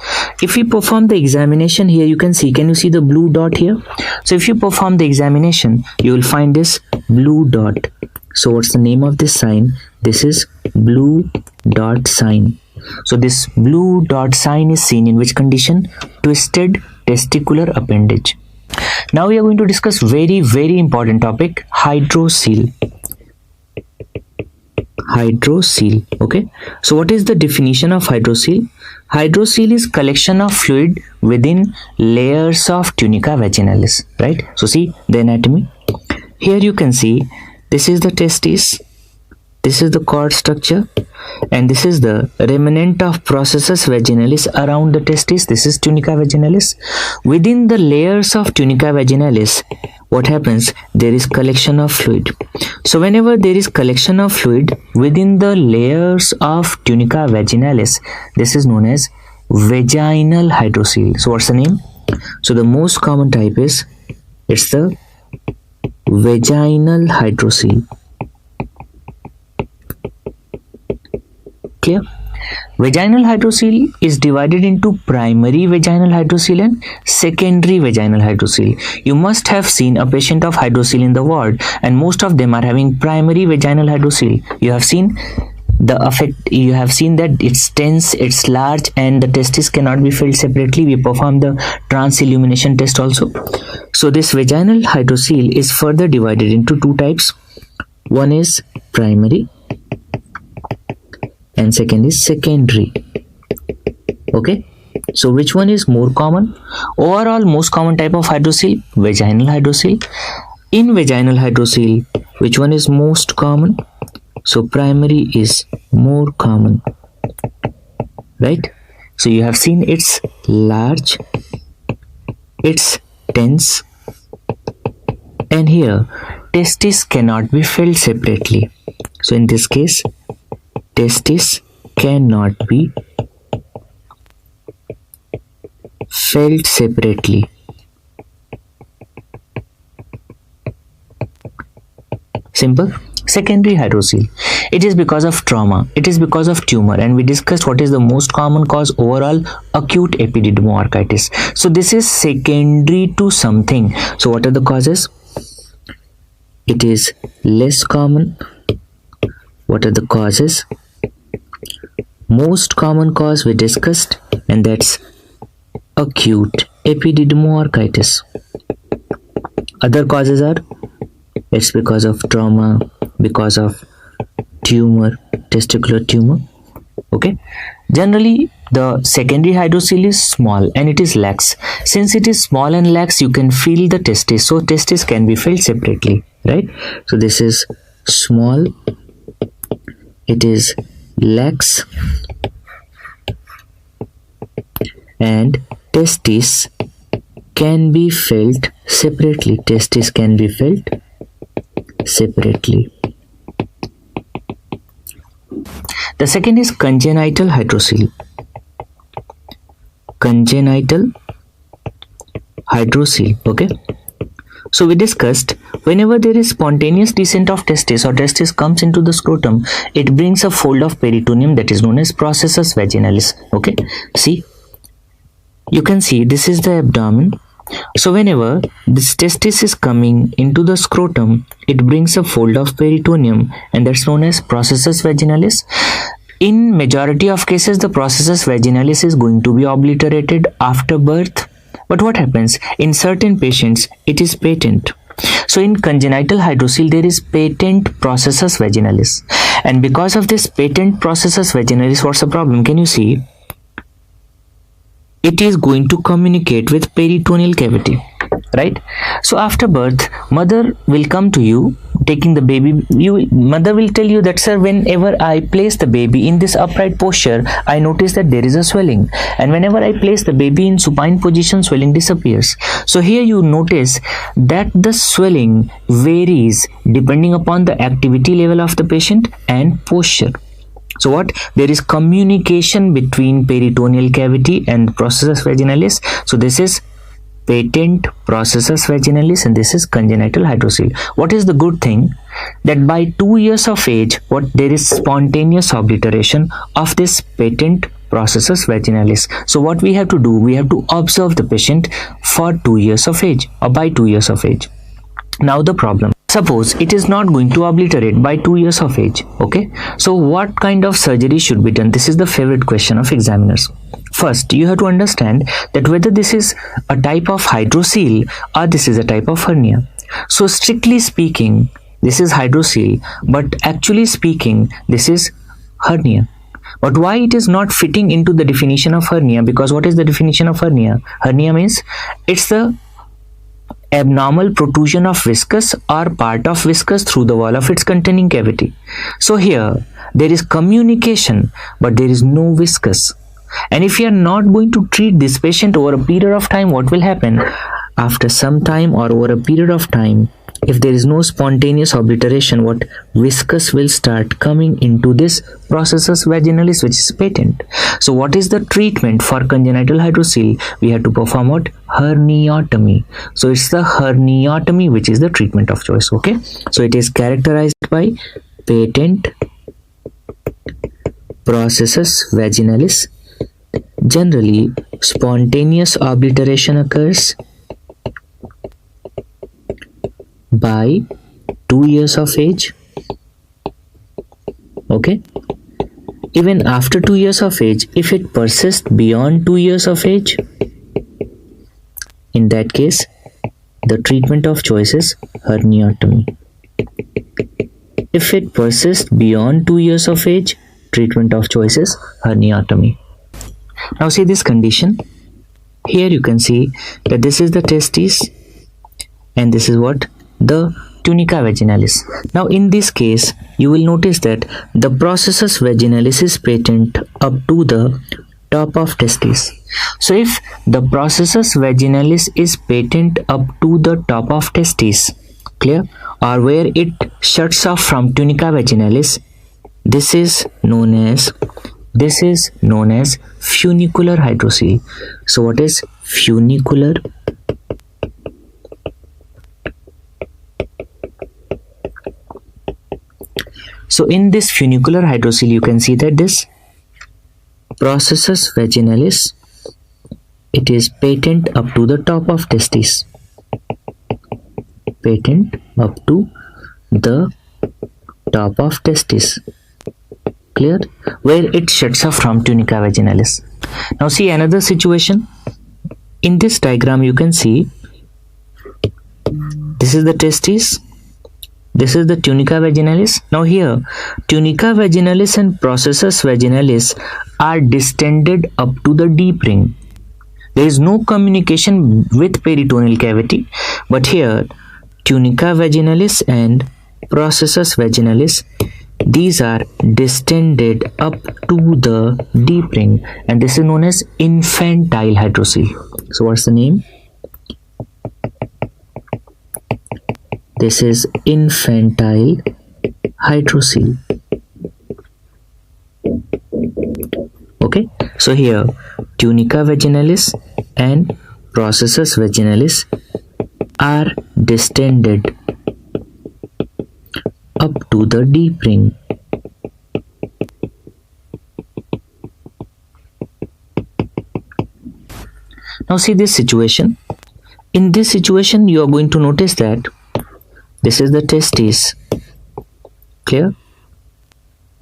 If we perform the examination, here you can see, can you see the blue dot here? So if you perform the examination, you will find this blue dot. So what's the name of this sign? This is blue dot sign. So this blue dot sign is seen in which condition? Twisted testicular appendage. Now we are going to discuss very important topic, hydrocele. Hydrocele. Okay, so what is the definition of hydrocele? Hydrocele is collection of fluid within layers of tunica vaginalis, right? So see the anatomy. Here you can see this is the testis, this is the cord structure, and this is the remnant of processus vaginalis around the testis. This is tunica vaginalis. Within the layers of tunica vaginalis, what happens? There is collection of fluid. So whenever there is collection of fluid within the layers of tunica vaginalis, this is known as vaginal hydrocele. So what's the name? So the most common type is, it's the vaginal hydrocele. Clear? Vaginal hydrocele is divided into primary vaginal hydrocele and secondary vaginal hydrocele. You must have seen a patient of hydrocele in the ward, and most of them are having primary vaginal hydrocele. You have seen the effect, you have seen that it's tense, it's large, and the testis cannot be filled separately. We perform the trans illumination test also. So this vaginal hydrocele is further divided into two types. One is primary and second is secondary. Okay, so which one is more common? Overall, most common type of hydrocele, vaginal hydrocele. In vaginal hydrocele, which one is most common? So primary is more common, right? So you have seen it's large, it's tense, and here testis cannot be filled separately. So in this case, testis cannot be filled separately. Simple. Secondary hydrocele. It is because of trauma. It is because of tumor, and we discussed what is the most common cause overall: acute epididymoarthritis. So this is secondary to something. So what are the causes? It is less common. What are the causes? Most common cause we discussed, and that's acute epididymoarthritis. Other causes are, it's because of trauma, because of tumor, testicular tumor. Okay, generally the secondary hydrocele is small and it is lax. Since it is small and lax, you can feel the testis, so testis can be filled separately, right? So this is small, it is lax, and testis can be filled separately. Testis can be filled separately. The second is congenital hydrocele. Congenital hydrocele. Okay, so we discussed whenever there is spontaneous descent of testis or testis comes into the scrotum, it brings a fold of peritoneum that is known as processus vaginalis. Okay, see, you can see this is the abdomen. So whenever this testis is coming into the scrotum, it brings a fold of peritoneum, and that's known as processus vaginalis. In majority of cases, the processus vaginalis is going to be obliterated after birth. But what happens? In certain patients, it is patent. So in congenital hydrocele, there is patent processus vaginalis. And because of this patent processus vaginalis, what's the problem? Can you see? It is going to communicate with peritoneal cavity, right? So after birth, mother will come to you taking the baby. Mother will tell you that, sir, whenever I place the baby in this upright posture, I notice that there is a swelling, and whenever I place the baby in supine position, swelling disappears. So here you notice that the swelling varies depending upon the activity level of the patient and posture. So what? There is communication between peritoneal cavity and processus vaginalis. So this is patent processus vaginalis and this is congenital hydrocele. What is the good thing? That by 2 years of age, there is spontaneous obliteration of this patent processus vaginalis. So what we have to do? We have to observe the patient for 2 years of age or by 2 years of age. Now the problem. Suppose it is not going to obliterate by 2 years of age. Okay, so what kind of surgery should be done? This is the favorite question of examiners. First, you have to understand that whether this is a type of hydrocele or this is a type of hernia. So strictly speaking, this is hydrocele, but actually speaking, this is hernia. But why it is not fitting into the definition of hernia? Because what is the definition of hernia? Hernia means it's the abnormal protrusion of viscus or part of viscus through the wall of its containing cavity. So here there is communication, but there is no viscus. And if you are not going to treat this patient over a period of time, what will happen? After some time or over a period of time, if there is no spontaneous obliteration, what viscus will start coming into this processus vaginalis, which is patent. So what is the treatment for congenital hydrocele? We have to perform what? Herniatomy. So it's the herniatomy which is the treatment of choice. Okay, so it is characterized by patent processus vaginalis. Generally, spontaneous obliteration occurs by 2 years of age. Okay, even after 2 years of age, if it persists beyond 2 years of age, in that case the treatment of choice is herniatomy. If it persists beyond 2 years of age, treatment of choice is herniatomy. Now see this condition. Here you can see that this is the testis and this is what? The tunica vaginalis. Now in this case you will notice that the processus vaginalis is patent up to the top of testis. So if the processus vaginalis is patent up to the top of testis, clear, or where it shuts off from tunica vaginalis, this is known as funicular hydrocele. So what is funicular? So in this funicular hydrocele you can see that this processus vaginalis, it is patent up to the top of testis. Patent up to the top of testis. Clear? Where it shuts off from tunica vaginalis. Now see another situation. In this diagram you can see this is the testis, this is the tunica vaginalis. Now here tunica vaginalis and processus vaginalis are distended up to the deep ring. There is no communication with peritoneal cavity, but here tunica vaginalis and processus vaginalis, these are distended up to the deep ring, and this is known as infantile hydrocele. So what's the name? This is infantile hydrocele. Okay, so here tunica vaginalis and processus vaginalis are distended up to the deep ring. Now see this situation. In this situation you are going to notice that this is the testis. Clear?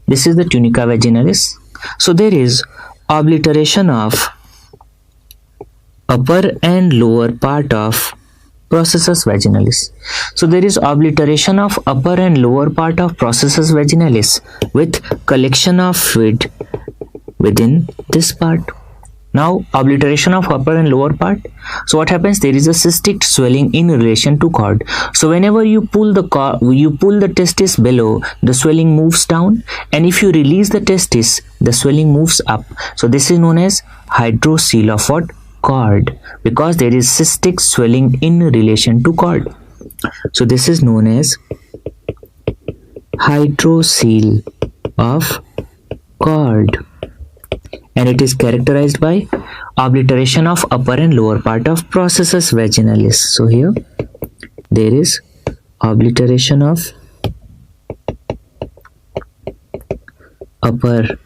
This is the tunica vaginalis. So there is obliteration of upper and lower part of processus vaginalis. So there is obliteration of upper and lower part of processus vaginalis with collection of fluid within this part. Now obliteration of upper and lower part. So what happens? There is a cystic swelling in relation to cord. So whenever you pull the testis below, the swelling moves down, and if you release the testis, the swelling moves up. So this is known as hydrocele of what? Cord, because there is cystic swelling in relation to cord. So this is known as hydrocele of cord, and it is characterized by obliteration of upper and lower part of processus vaginalis. So here there is obliteration of upper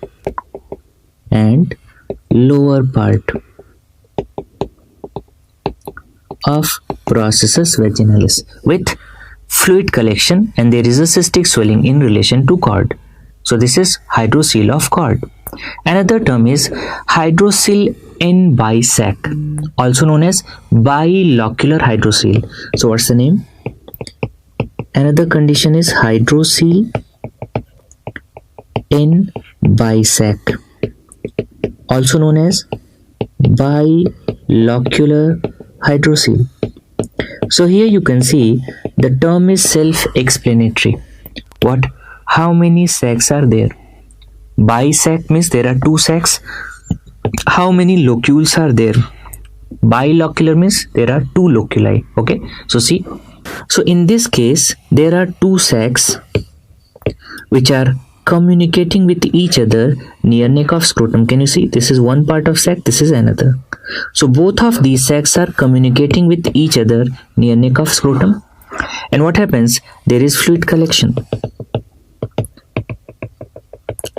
and lower part of processus vaginalis with fluid collection, and there is a cystic swelling in relation to cord. So this is hydrocele of cord. Another term is hydrocele in bisac, also known as bilocular hydrocele. So what's the name? Another condition is hydrocele in bisac, also known as bilocular hydrocele. So here you can see the term is self-explanatory. What? How many sacs are there? Bisac means there are two sacs. How many locules are there? Bilocular means there are two loculi. Okay, so see, so in this case there are two sacs which are communicating with each other near neck of scrotum. Can you see? This is one part of sac, this is another. So both of these sacs are communicating with each other near neck of scrotum, and what happens? There is fluid collection.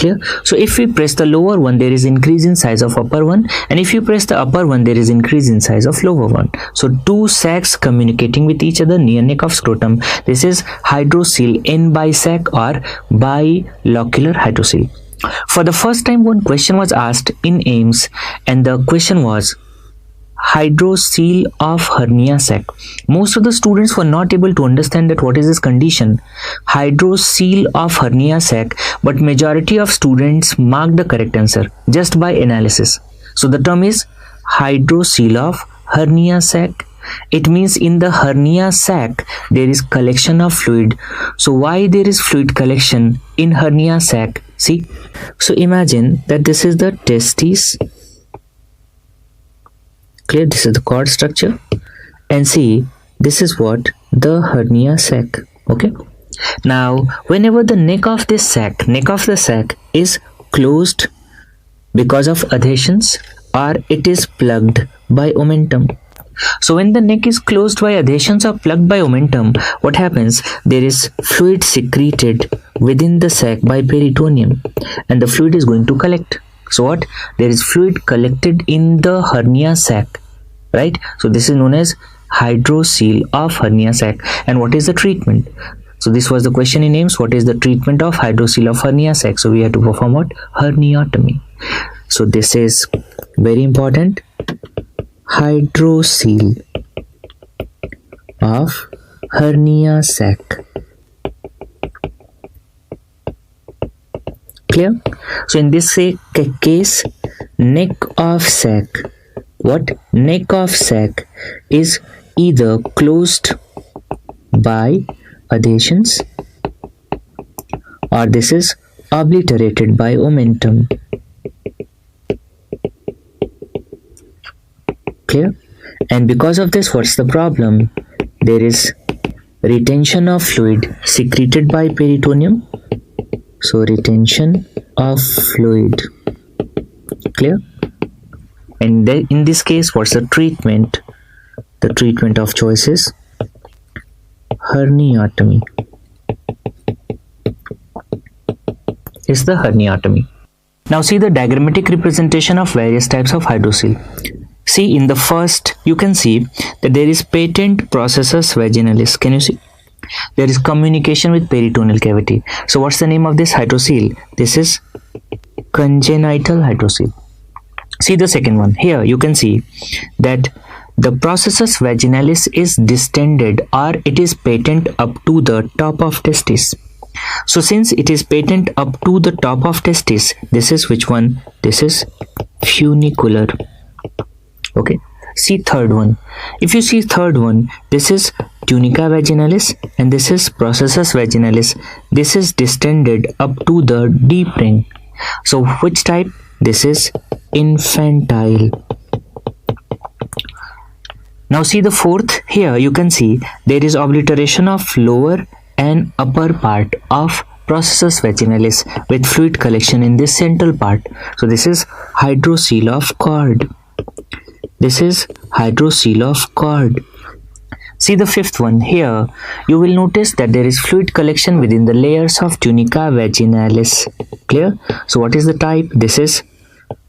Clear? So if we press the lower one, there is increase in size of upper one, and if you press the upper one, there is increase in size of lower one. So two sacs communicating with each other near neck of scrotum. This is hydrocele in bisac or bilocular hydrocele. For the first time, one question was asked in AIMS, and the question was hydrocele of hernia sac. Most of the students were not able to understand that what is this condition, hydrocele of hernia sac, but majority of students marked the correct answer just by analysis. So the term is hydrocele of hernia sac. It means in the hernia sac there is collection of fluid. So why there is fluid collection in hernia sac? See, so imagine that this is the testis. Clear? This is the cord structure, and see, this is what the hernia sac. Okay, now whenever the neck of the sac is closed because of adhesions, or it is plugged by omentum. So when the neck is closed by adhesions or plugged by omentum, what happens? There is fluid secreted within the sac by peritoneum, and the fluid is going to collect. So what? There is fluid collected in the hernia sac, right? So this is known as hydrocele of hernia sac. And what is the treatment? So this was the question in AIMS. What is the treatment of hydrocele of hernia sac? So we have to perform what? Herniotomy. So this is very important. Hydrocele of hernia sac. Clear? So in this case, neck of sac, what? Neck of sac is either closed by adhesions, or this is obliterated by omentum. Clear? And because of this, what's the problem? There is retention of fluid secreted by peritoneum. So retention of fluid. Clear? And in this case, what's the treatment? The treatment of choice is herniotomy. Is the herniotomy. Now see the diagrammatic representation of various types of hydrocele. See, in the first, you can see that there is patent processus vaginalis. Can you see? There is communication with peritoneal cavity. So what's the name of this hydrocele? This is congenital hydrocele. See the second one. Here you can see that the processus vaginalis is distended, or it is patent up to the top of testis. So since it is patent up to the top of testis, this is which one? This is funicular. Okay. See third one. If you see third one, this is tunica vaginalis, and this is processus vaginalis. This is distended up to the deep ring. So which type? This is infantile. Now see the fourth. Here you can see there is obliteration of lower and upper part of processus vaginalis with fluid collection in this central part. So this is hydrocele of cord. This is hydrocele of cord. See the fifth one. Here you will notice that there is fluid collection within the layers of tunica vaginalis. Clear? So what is the type? This is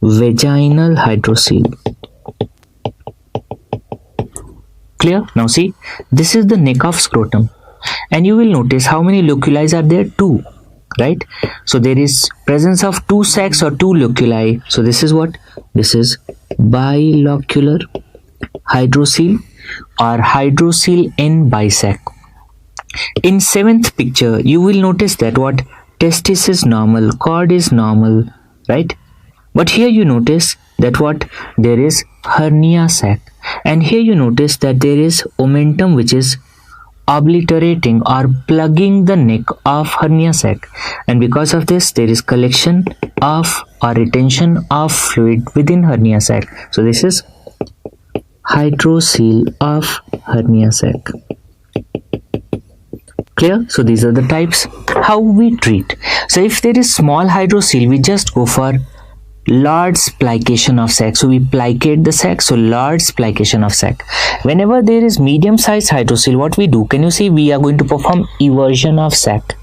vaginal hydrocele. Clear? Now see, this is the neck of scrotum, and you will notice how many loculi are there? 2, right? So there is presence of 2 sacs or 2 loculi. So this is what? This is bilocular hydrocele or hydrocele in bisac. In 7th picture, you will notice that what? Testis is normal, cord is normal, right? But here you notice that what? There is hernia sac, and here you notice that there is omentum which is obliterating or plugging the neck of hernia sac, and because of this there is collection of or retention of fluid within hernia sac. So this is hydrocele of hernia sac. Clear? So these are the types. How we treat? So if there is small hydrocele, we just go for large plication of sac. So we plicate the sac. So large plication of sac. Whenever there is medium sized hydrocele, what we do? Can you see? We are going to perform eversion of sac.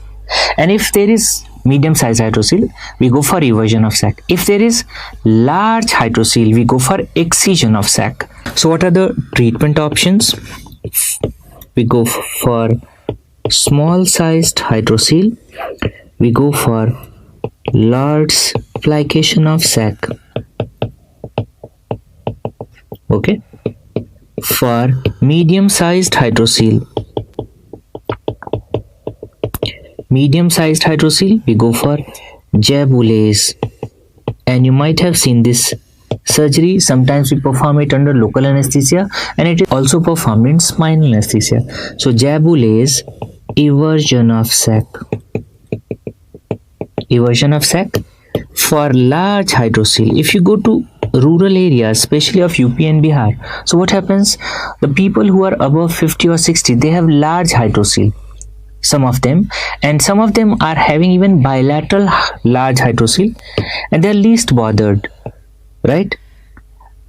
And if there is medium sized hydrocele, we go for eversion of sac. If there is large hydrocele, we go for excision of sac. So what are the treatment options? We go for small sized hydrocele, we go for large plication of sac. Okay, for medium sized hydrocele, we go for Jaboulet's, and you might have seen this surgery. Sometimes we perform it under local anesthesia, and it is also performed in spinal anesthesia. So Jaboulet's eversion of sac. Eversion of sac for large hydrocele. If you go to rural areas, especially of UP and Bihar, so what happens? The people who are above 50 or 60, they have large hydrocele, some of them, and some of them are having even bilateral large hydrocele, and they are least bothered, right?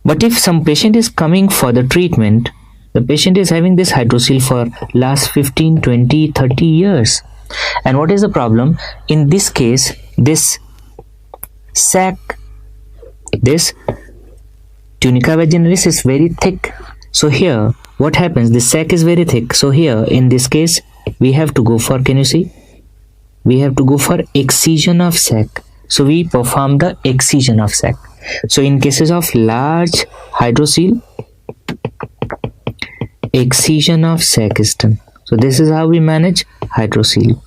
But if some patient is coming for the treatment, the patient is having this hydrocele for last 15, 20, 30 years. And what is the problem? In this case, this sac, this tunica vaginalis is very thick. So here, what happens? This sac is very thick. So here, in this case, we have to go for, can you see? We have to go for excision of sac. So we perform the excision of sac. So in cases of large hydrocele, excision of sac is done. So this is how we manage hydrocele.